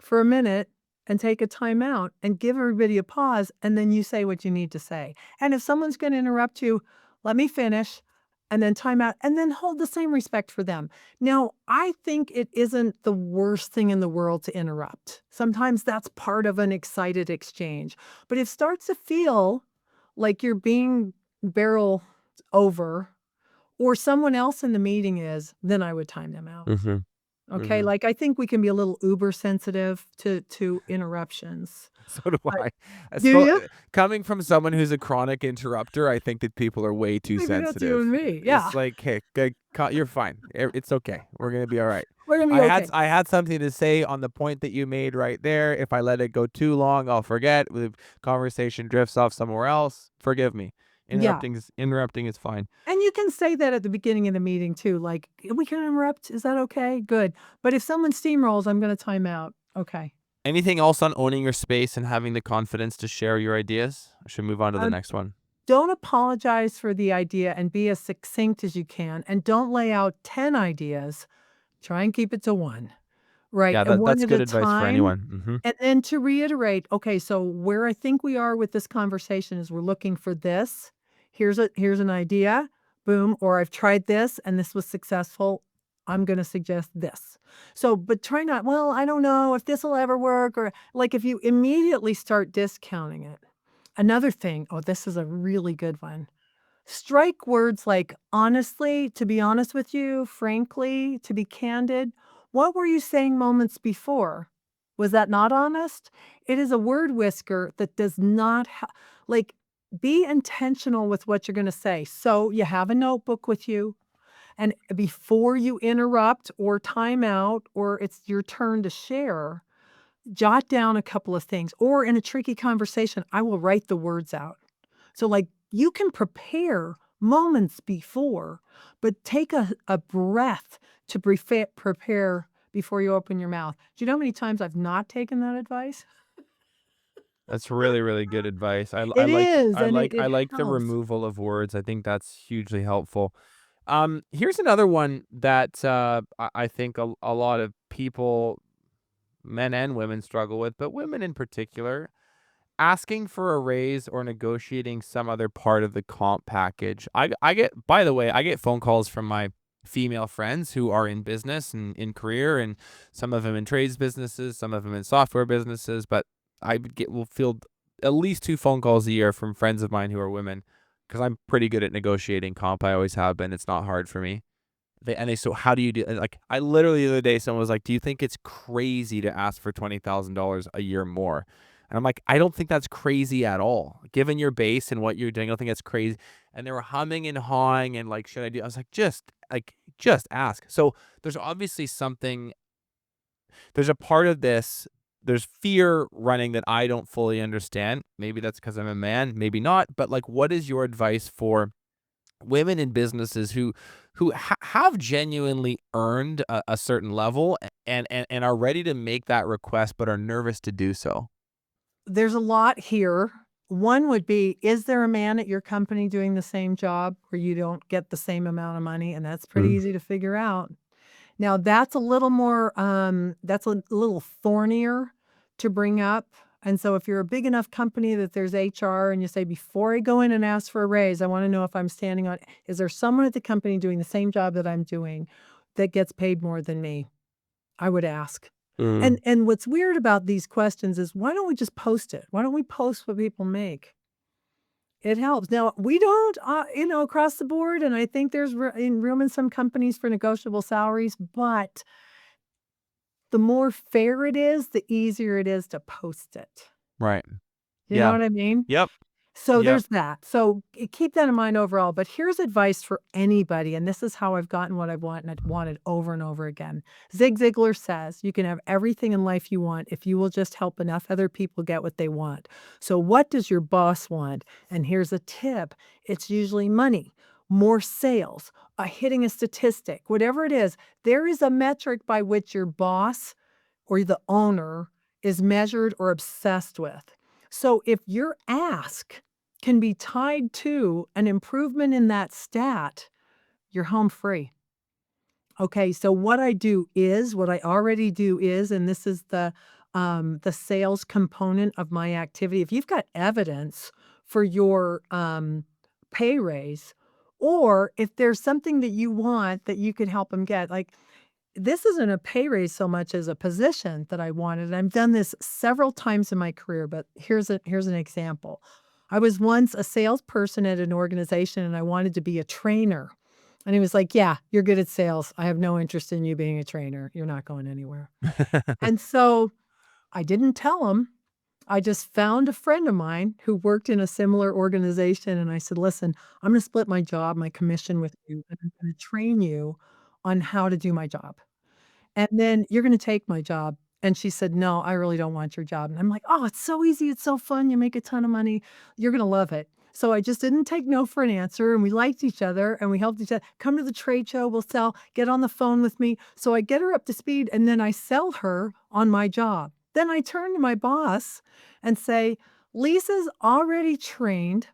for a minute and take a time out and give everybody a pause, and then you say what you need to say. And if someone's gonna interrupt you, let me finish, and then time out, and then hold the same respect for them. Now, I think it isn't the worst thing in the world to interrupt. Sometimes that's part of an excited exchange. But if it starts to feel like you're being barrel over or someone else in the meeting is, then I would time them out. Mhm. Okay, Mhm. like, I think we can be a little uber sensitive to interruptions. So do I I. I Do spo you? Coming from someone who's a chronic interrupter, I think that people are way too Maybe that's you sensitive. and me, yeah. It's like, "Hey, you're fine. It's okay. We're gonna be alright. We're gonna be okay. I had something to say on the point that you made right there. If I let it go too long, I'll forget. The conversation drifts off somewhere else. Forgive me. Yeah, Interrupting is fine." and you can say that at the beginning of the meeting too, like, "We can interrupt, is that okay? Good, but if someone steamrolls, I'm gonna time out." "Okay." Anything else on owning your space and having the confidence to share your ideas? I should move on to the Um, next one. don't apologize for the idea and be as succinct as you can, and don't lay out 10 ideas, try and keep it to 1. Right, Yeah, and one that's at good a advice for time, anyone. Mhm. and then to reiterate, okay, so where I think we are with this conversation is we're looking for this. Here's an idea, boom, or I've tried this and this was successful. I'm gonna suggest this. So, but try not, "Well, I don't know if this will ever work," or like if you immediately start discounting it. Another thing, oh, this is a really good one. Strike words like honestly, to be honest with you, frankly, to be candid. What were you saying moments before? Was that not honest? It is a word whisker that does not like, be intentional with what you're going to say. So you have a notebook with you, and before you interrupt or time out or it's your turn to share, jot down a couple of things, or in a tricky conversation, I will write the words out. So, like, you can prepare moments before, but take a breath to prepare before you open your mouth. Do you know how many times I've not taken that advice? That's really, really good advice. It is, and I it like the helps. removal of words. I think that's hugely helpful. Here's another one that I think a lot of people, men and women, struggle with, but women in particular, asking for a raise or negotiating some other part of the comp package. I get, by the way, I get phone calls from my female friends who are in business and in career, and some of them in trades businesses, some of them in software businesses. But will field at least 2 phone calls a year from friends of mine who are women, because I'm pretty good at negotiating comp. I always have been. It's not hard for me. So how do you do, like, I literally the other day, someone was like, "Do you think it's crazy to ask for $20,000 a year more?" And I'm like, "I don't think that's crazy at all. Given your base and what you're doing, I don't think that's crazy." And they were humming and hawing and like, "Should I do?" I was like, just ask. So there's obviously something, there's a part of this, there's fear running that I don't fully understand. Maybe that's because I'm a man, maybe not. But like, what is your advice for women in businesses who have genuinely earned a certain level, and are ready to make that request but are nervous to do so? There's a lot here. One would be, is there a man at your company doing the same job where you don't get the same amount of money? And that's pretty Mm. easy to figure out. Now that's a little more, that's a little thornier to bring up. And so if you're a big enough company that there's HR and you say, before I go in and ask for a raise, I want to know if I'm standing on, is there someone at the company doing the same job that I'm doing that gets paid more than me? I would ask. Mm. And what's weird about these questions is, why don't we just post it? Why don't we post what people make? It helps. Now, we don't, across the board, and I think there's room in some companies for negotiable salaries, but the more fair it is, the easier it is to post it. Right. You know Yeah. what I mean? Yep. So Yep. there's that. So keep that in mind overall. But here's advice for anybody. And this is how I've gotten what I want and I've wanted over and over again. Zig Ziglar says you can have everything in life you want if you will just help enough other people get what they want. So, what does your boss want? And here's a tip, it's usually money, more sales, hitting a statistic, whatever it is. There is a metric by which your boss or the owner is measured or obsessed with. So if your ask can be tied to an improvement in that stat, you're home free. Okay, so what I already do is, and this is the sales component of my activity. If you've got evidence for your pay raise, or if there's something that you want that you could help them get, like this isn't a pay raise so much as a position that I wanted, and I've done this several times in my career, but here's an example. I was once a salesperson at an organization, and I wanted to be a trainer, and he was like, "Yeah, you're good at sales. I have no interest in you being a trainer. You're not going anywhere." And so, I didn't tell him. I just found a friend of mine who worked in a similar organization, and I said, "Listen, I'm gonna split my job, my commission with you, and I'm gonna train you on how to do my job. And then you're gonna take my job." And she said, "No, I really don't want your job." And I'm like, "Oh, it's so easy. It's so fun. You make a ton of money. You're gonna love it." So I just didn't take no for an answer, and we liked each other, and we helped each other. "Come to the trade show. We'll sell. Get on the phone with me." So I get her up to speed, and then I sell her on my job. Then I turn to my boss and say, "Lisa's already trained.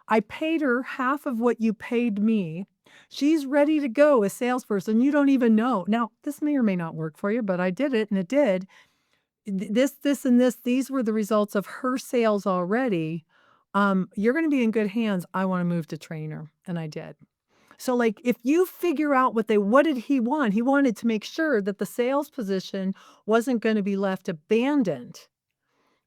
I paid her half of what you paid me. She's ready to go, a salesperson. You don't even know." Now, this may or may not work for you, but I did it and it did. This, and this, these were the results of her sales already. You're going to be in good hands. I want to move to trainer. And I did. So, like, if you figure out what did he want? He wanted to make sure that the sales position wasn't going to be left abandoned.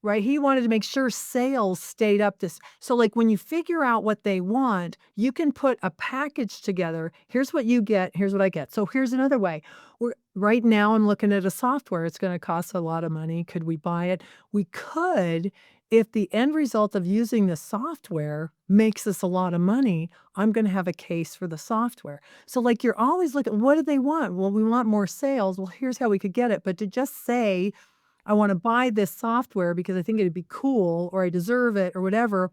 Right, he wanted to make sure sales stayed up to so, like, when you figure out what they want, you can put a package together. Here's what you get, here's what I get. So here's another way. Right now, I'm looking at a software, it's gonna cost a lot of money. Could we buy it? We could. If the end result of using the software makes us a lot of money, I'm gonna have a case for the software. So, like, you're always looking, what do they want? Well, we want more sales. Well, here's how we could get it. But to just say, I wanna buy this software because I think it'd be cool or I deserve it or whatever.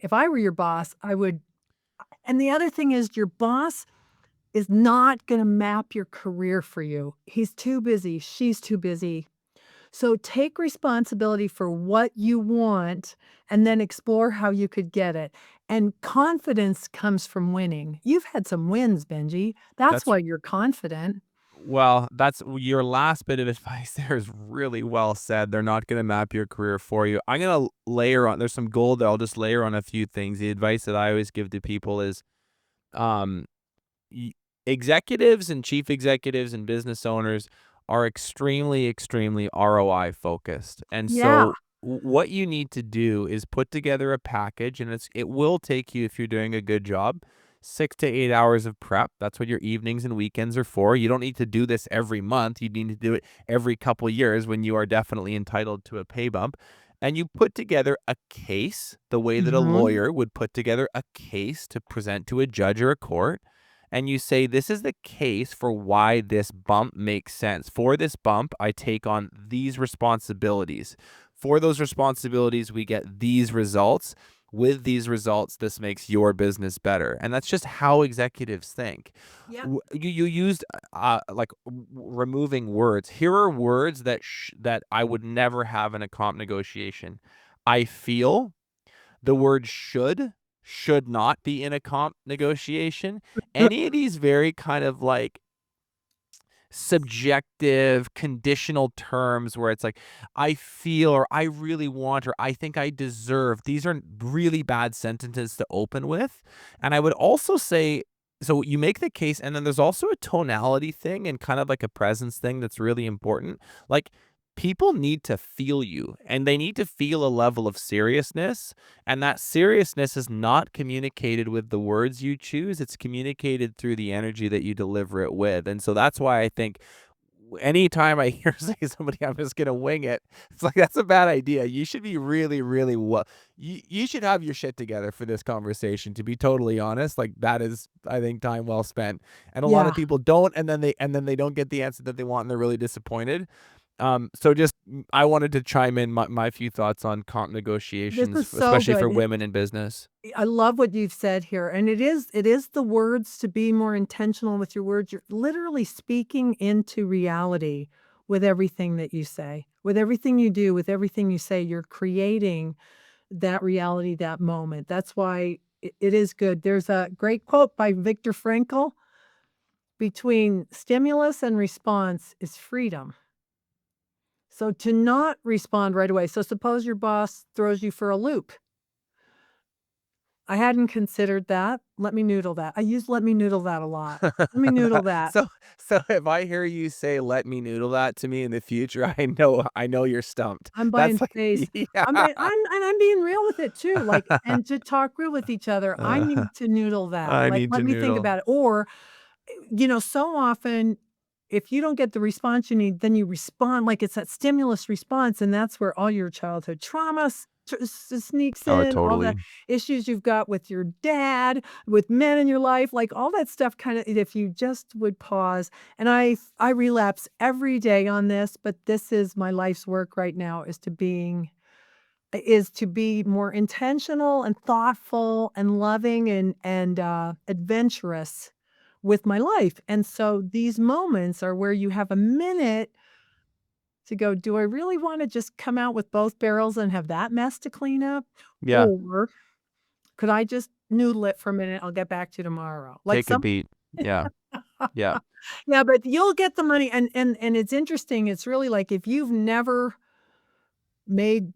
If I were your boss, I would and the other thing is your boss is not gonna map your career for you. He's too busy, she's too busy. So take responsibility for what you want and then explore how you could get it. And confidence comes from winning. You've had some wins, Benji. That's That's why you're confident. Well, that's your last bit of advice there is really well said. They're not gonna map your career for you. I'm gonna layer on there's some gold that I'll just layer on a few things. The advice that I always give to people is, um, y executives and chief executives and business owners are extremely, extremely ROI focused, and Yeah. so what you need to do is put together a package, and it will take you, if you're doing a good job, 6 to 8 hours of prep. That's what your evenings and weekends are for. You don't need to do this every month. You need to do it every couple years when you are definitely entitled to a pay bump, and you put together a case the way that a Mhm. lawyer would put together a case to present to a judge or a court, and you say, "This is the case for why this bump makes sense. For this bump, I take on these responsibilities. For those responsibilities, we get these results. With these results, this makes your business better." And that's just how executives think. Yep. You used like removing words. Here are words that I would never have in a comp negotiation. I feel, the word should not be in a comp negotiation. Any of these very kind of like subjective, conditional terms where it's like, I feel, or I really want, or I think I deserve. These are really bad sentences to open with. And I would also say, so you make the case, and then there's also a tonality thing and kind of like a presence thing that's really important. Like, people need to feel you, and they need to feel a level of seriousness, and that seriousness is not communicated with the words you choose, it's communicated through the energy that you deliver it with, and so that's why I think anytime I hear say somebody, "I'm just gonna wing it," it's like, that's a bad idea. You should be really, really well you should have your shit together for this conversation, to be totally honest, like, that is, I think, time well spent, and a lot of Yeah. people don't, and then they don't get the answer that they want, and they're really disappointed. So just I wanted to chime in my few thoughts on comp This negotiations, is so especially for good. women in business. I love what you've said here, and it is the words to be more intentional with your words. You're literally speaking into reality with everything that you say. With everything you do, with everything you say, you're creating that reality, that moment. That's why it is good. There's a great quote by Viktor Frankl, "Between stimulus and response is freedom." So to not respond right away. So suppose your boss throws you for a loop. I hadn't considered that. Let me noodle that. I use let me noodle that a lot. Let me noodle that. So if I hear you say, "Let me noodle that" to me in the future, I know you're stumped. I'm buying That's like space. yeah. I'm being real with it too, like, and to talk real with each other, I Uh, need to noodle that, I like, need to let me think noodle. about it, or, so often, if you don't get the response you need, then you respond like it's that stimulus response, and that's where all your childhood trauma sneaks Oh, in, all the totally. issues you've got with your dad, with men in your life, like, all that stuff kinda if you just would pause, and I relapse every day on this, but this is my life's work right now is to be more intentional and thoughtful and loving and adventurous with my life, and so these moments are where you have a minute to go, "Do I really wanna just come out with both barrels and have that mess to clean up? Yeah, Or could I just noodle it for a minute? I'll get back to you tomorrow." Like take a some beat. Yeah, yeah. Yeah, but you'll get the money, and it's interesting, it's really like if you've never made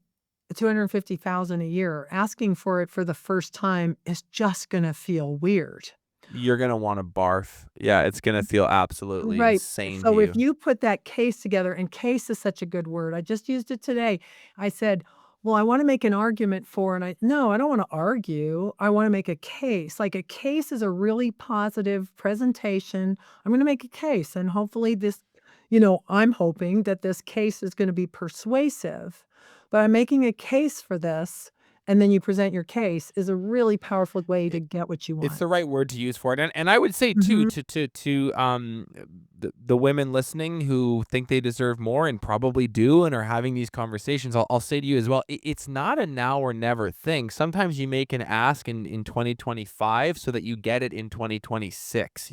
250,000 a year, asking for it for the first time is just gonna feel weird. You're gonna wanna barf. Yeah, it's gonna feel absolutely Right. insane to So if you. you put that case together, and case is such a good word. I just used it today. I said, "Well, I wanna make an argument for," and no, I don't wanna argue. I wanna make a case. Like, a case is a really positive presentation. I'm gonna make a case, and hopefully I'm hoping that this case is gonna be persuasive, but I'm making a case for this, and then you present your case is a really powerful way to get what you It's want. the right word to use for it, and I would say too, Mhm. to the women listening who think they deserve more and probably do and are having these conversations, I'll say to you as well, it's not a now or never thing. Sometimes you make an ask in 2025 so that you get it in 2026.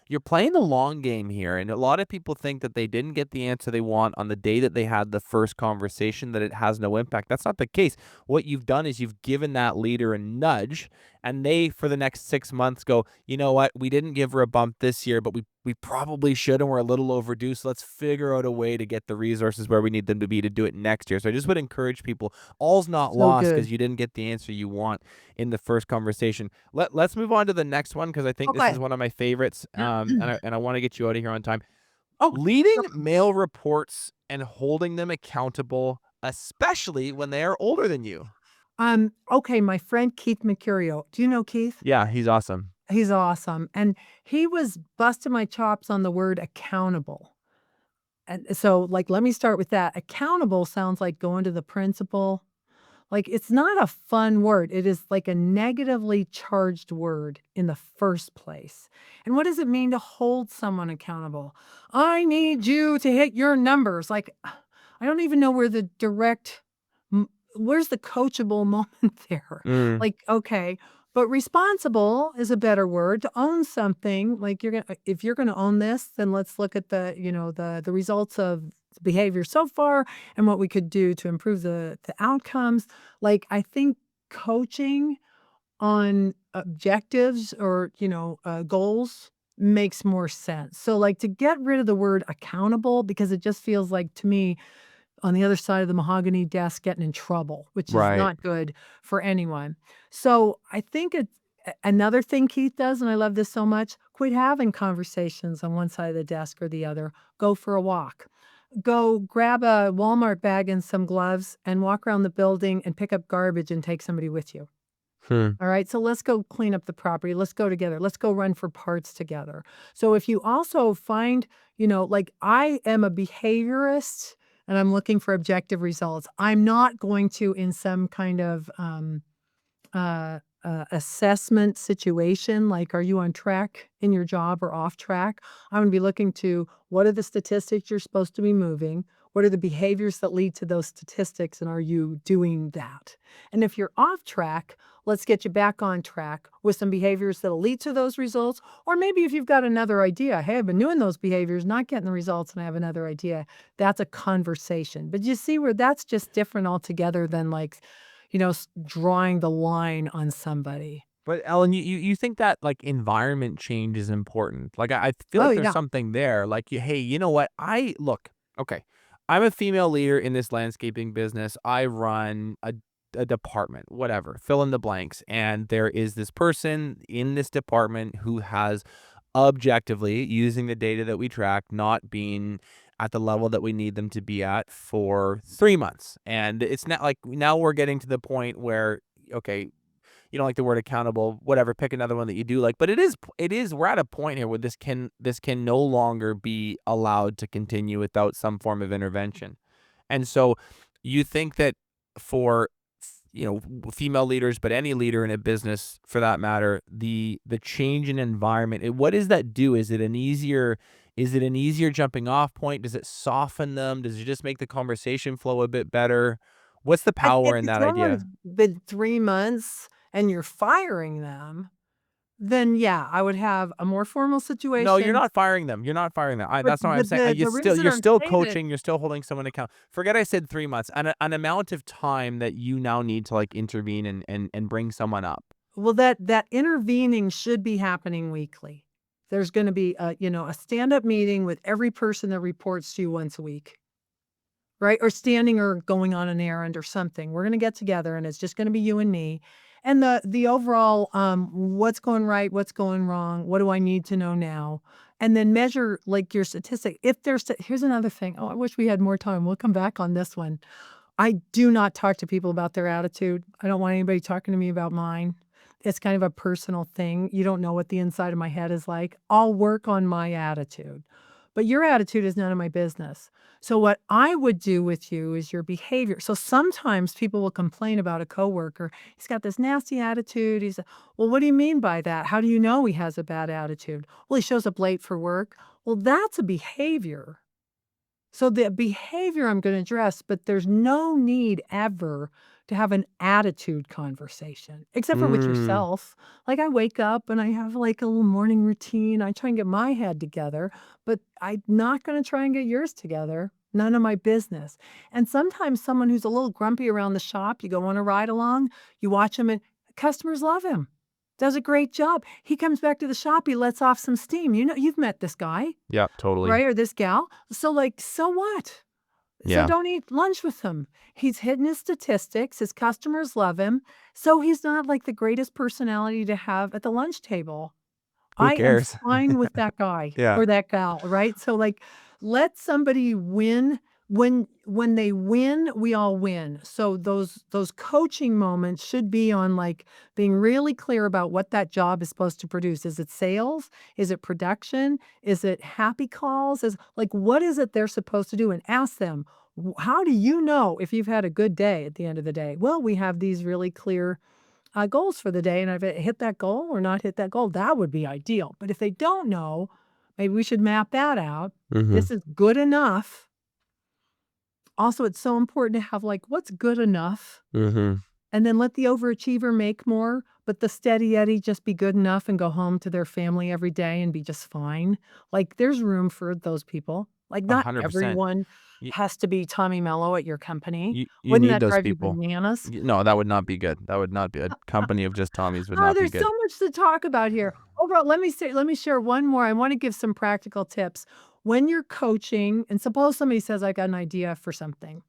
You're playing the long game here. And a lot of people think that they didn't get the answer they want on the day that they had the first conversation, that it has no impact. That's not the case. What you've done is you've given that leader a nudge, and they, for the next 6 months, go, you know what, we didn't give her a bump this year, but we probably should, and we're a little overdue. So let's figure out a way to get the resources where we need them to be to do it next year. So I just would encourage people, all's not So lost good. because you didn't get the answer you want in the first conversation. Let's move on to the next one because I think this is Okay. one of my favorites. And I want to get you out of here on time. Oh, Leading sure. male reports and holding them accountable, especially when they are older than you. Okay, my friend Keith Mercurio. Do you know Keith? Yeah, he's awesome. He's awesome, and he was busting my chops on the word accountable. And so, like, let me start with that. Accountable sounds like going to the principal. Like, it's not a fun word. It is like a negatively charged word in the first place. And what does it mean to hold someone accountable? I need you to hit your numbers. Like, I don't even know where the m where's the coachable moment there? Mm, Like, okay, but responsible is a better word. To own something, like, if you're gonna own this, then let's look at the results of behavior so far and what we could do to improve the outcomes. Like, I think coaching on objectives or, goals makes more sense. So, like, to get rid of the word accountable because it just feels like to me on the other side of the mahogany desk getting in trouble, which is right. not good for anyone. So, I think another thing Keith does, and I love this so much, quit having conversations on one side of the desk or the other. Go for a walk. Go grab a Walmart bag and some gloves and walk around the building and pick up garbage and take somebody with you. Hmm. All right, so let's go clean up the property. Let's go together. Let's go run for parts together. So if you also find, like I am a behaviorist and I'm looking for objective results, I'm not going to, in some kind of assessment situation, like, are you on track in your job or off track? I'm gonna be looking to what are the statistics you're supposed to be moving? What are the behaviors that lead to those statistics, and are you doing that? And if you're off track, let's get you back on track with some behaviors that'll lead to those results. Or maybe if you've got another idea, hey, I've been doing those behaviors, not getting the results, and I have another idea. That's a conversation. But you see where that's just different altogether than like drawing the line on somebody. But Ellen, you think that like environment change is important? Like I feel Oh, like there's yeah. something there. Like hey, you know what? I look okay. I'm a female leader in this landscaping business. I run a department, whatever, fill in the blanks. And there is this person in this department who has objectively, using the data that we track, not been at the level that we need them to be at for 3 months. And it's not like now we're getting to the point where, okay, you don't like the word accountable, whatever, pick another one that you do like. But it is we're at a point here where this can no longer be allowed to continue without some form of intervention. And so you think that for female leaders, but any leader in a business for that matter, the change in environment, what does that do? Is it an easier jumping off point? Does it soften them? Does it just make the conversation flow a bit better? What's the If power in if that someone's idea? been 3 months and you're firing them, then, yeah, I would have a more formal No, you're situation, not firing them. You're not firing them. but That's not what I'm but saying. the You the still reason you're I'm still saying it coaching. You're still holding someone account. Forget I said 3 months. An amount of time that you now need to like intervene and bring someone up. well, that intervening should be happening weekly. There's gonna be a stand-up meeting with every person that reports to you once a week. Right? Or standing or going on an errand or something. We're gonna get together and it's just gonna be you and me. And the overall, what's going right, what's going wrong, what do I need to know now? And then measure like your statistic. If there's here's another thing. Oh, I wish we had more time. We'll come back on this one. I do not talk to people about their attitude. I don't want anybody talking to me about mine. It's kind of a personal thing. You don't know what the inside of my head is like. I'll work on my attitude. but your attitude is none of my business. So what I would do with you is your behavior. So sometimes people will complain about a coworker. He's got this nasty attitude. Well, what do you mean by that? How do you know he has a bad attitude? Well, he shows up late for work. Well, that's a behavior. So the behavior I'm gonna address, but there's no need ever to have an attitude conversation, except for with Mm. yourself. Like, I wake up and I have, like, a little morning routine. I try and get my head together, but I'm not gonna try and get yours together. None of my business. And sometimes someone who's a little grumpy around the shop, you go on a ride along, you watch him, and customers love him. Does a great job. He comes back to the shop, he lets off some steam. You know, you've met this guy. Yeah, totally. Right, or this gal. So, like, so what? So Yeah. don't eat lunch with him. He's hitting his statistics, his customers love him, so he's not, like, the greatest personality to have at the lunch table. Who I am cares? fine with that guy Yeah. or that gal, right? So, like, let somebody win. When they win, we all win. So those coaching moments should be on, like, being really clear about what that job is supposed to produce. Is it sales? Is it production? Is it happy calls? Is like, what is it they're supposed to do? And ask them, how do you know if you've had a good day at the end of the day? Well, we have these really clear goals for the day, and if it hit that goal or not hit that goal, that would be ideal. But if they don't know, maybe we should map that out. Mhm. This is good enough. Also, it's so important to have, like, what's good enough, Mhm. and then let the overachiever make more, but the steady Eddie just be good enough and go home to their family every day and be just fine. Like, there's room for those people. Like, not 100%. everyone You has to be Tommy Mello at your company. you Wouldn't need that those drive you people. bananas? No, that would not be good. That would not be a company of just Tommies would Oh, not be there's so good. much to talk about here. Overall, let me share one more. I wanna give some practical tips. When you're coaching, and suppose somebody says, "I got an idea for something."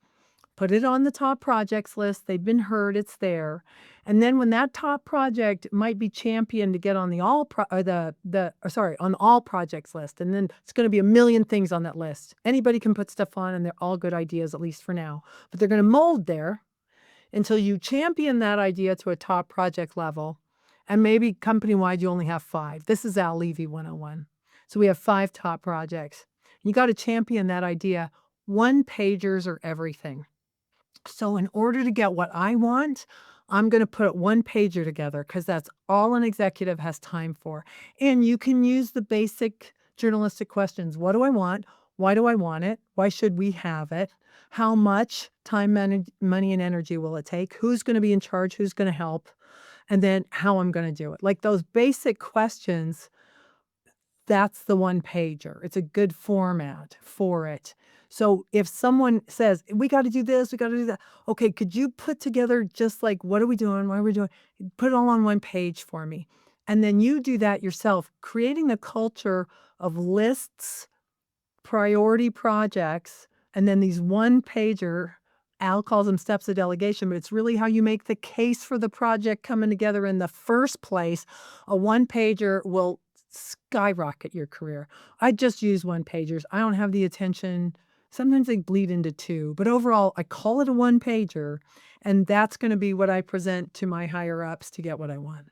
Put it on the top projects list. They've been heard, it's there. And then when that top project might be championed to get on the all pro or the or sorry, on all projects list, and then it's gonna be a million things on that list. Anybody can put stuff on, and they're all good ideas, at least for now. But they're gonna mold there until you champion that idea to a top project level, and maybe company-wide, you only have 5. This is Al Levy 101. So we have 5 top projects. You gotta champion that idea. One-pagers are everything. So in order to get what I want, I'm gonna put one pager together because that's all an executive has time for. And you can use the basic journalistic questions. What do I want? Why do I want it? Why should we have it? How much time, money, and energy will it take? Who's gonna be in charge? Who's gonna help? And then how I'm gonna do it. Like those basic questions, that's the one pager. It's a good format for it. So if someone says, "We gotta do this, we gotta do that." Okay, could you put together just like, "What are we doing? Why are we doing?" Put it all on one page for me. And then you do that yourself, creating a culture of lists, priority projects, and then these one pager. Al calls them steps of delegation, but it's really how you make the case for the project coming together in the first place. A one pager will skyrocket your career. I just use one pagers. I don't have the attention. Sometimes they bleed into two, but overall, I call it a one pager, and that's going to be what I present to my higher ups to get what I want.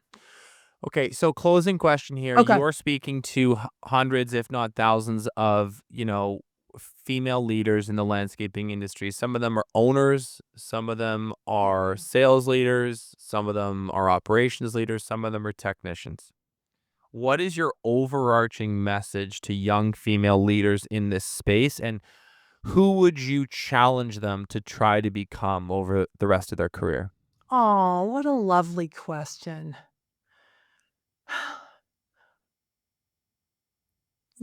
Okay, so closing question here. Okay. You're speaking to hundreds, if not thousands, of, female leaders in the landscaping industry. Some of them are owners, some of them are sales leaders, some of them are operations leaders, some of them are technicians. What is your overarching message to young female leaders in this space, and who would you challenge them to try to become over the rest of their career? Oh, what a lovely question.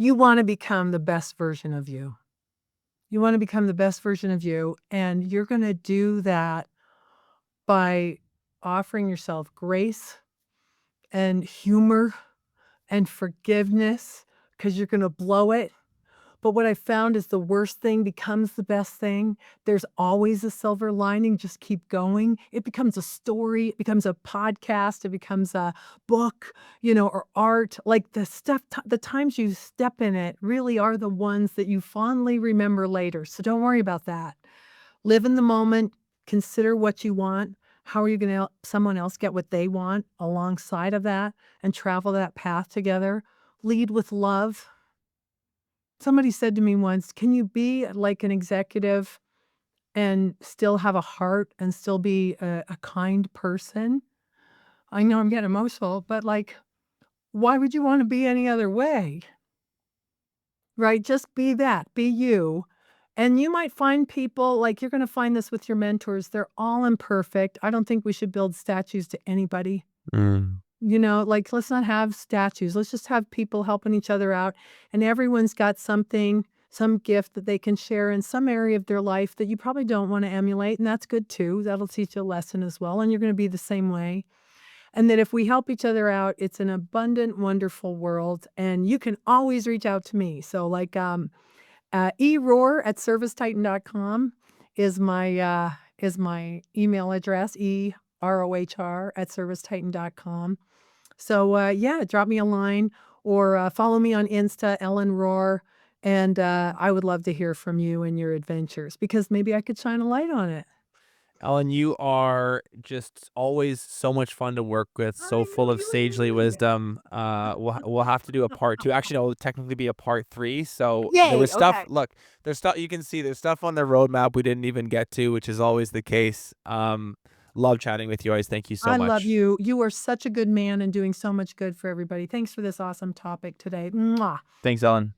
You want to become the best version of you. You want to become the best version of you, and you're going to do that by offering yourself grace and humor and forgiveness because you're going to blow it. But what I found is the worst thing becomes the best thing. There's always a silver lining. Just keep going. It becomes a story. It becomes a podcast. It becomes a book, or art. Like the stuff, the times you step in it really are the ones that you fondly remember later. So don't worry about that. Live in the moment. Consider what you want. How are you going to help someone else get what they want alongside of that and travel that path together? Lead with love. Somebody said to me once, "Can you be like an executive and still have a heart and still be a kind person?" I know I'm getting emotional, but, like, why would you wanna be any other way? Right? Just be that, be you. And you might find people like, you're gonna find this with your mentors, they're all imperfect. I don't think we should build statues to anybody. Mm. Like, let's not have statues. Let's just have people helping each other out, and everyone's got something, some gift that they can share in some area of their life that you probably don't wanna emulate, and that's good too. That'll teach you a lesson as well, and you're gonna be the same way. And that if we help each other out, it's an abundant, wonderful world, and you can always reach out to me. So, like, Rohr at servicetitan.com is my email address, EROHR at servicetitan.com. So, yeah, drop me a line or, follow me on Insta, Ellen Rohr, and, I would love to hear from you and your adventures because maybe I could shine a light on it. Ellen, you are just always so much fun to work with, so I full knew of you would sagely say that. wisdom. We'll have to do a part two. Actually, no, it'll technically be a part three. So there Yay, was stuff. okay. Look, there's stuff you can see. There's stuff on the roadmap we didn't even get to, which is always the case. Love chatting with you always. Thank you so I love much. you. You are such a good man and doing so much good for everybody. Thanks for this awesome topic today. Mwah. Thanks, Ellen.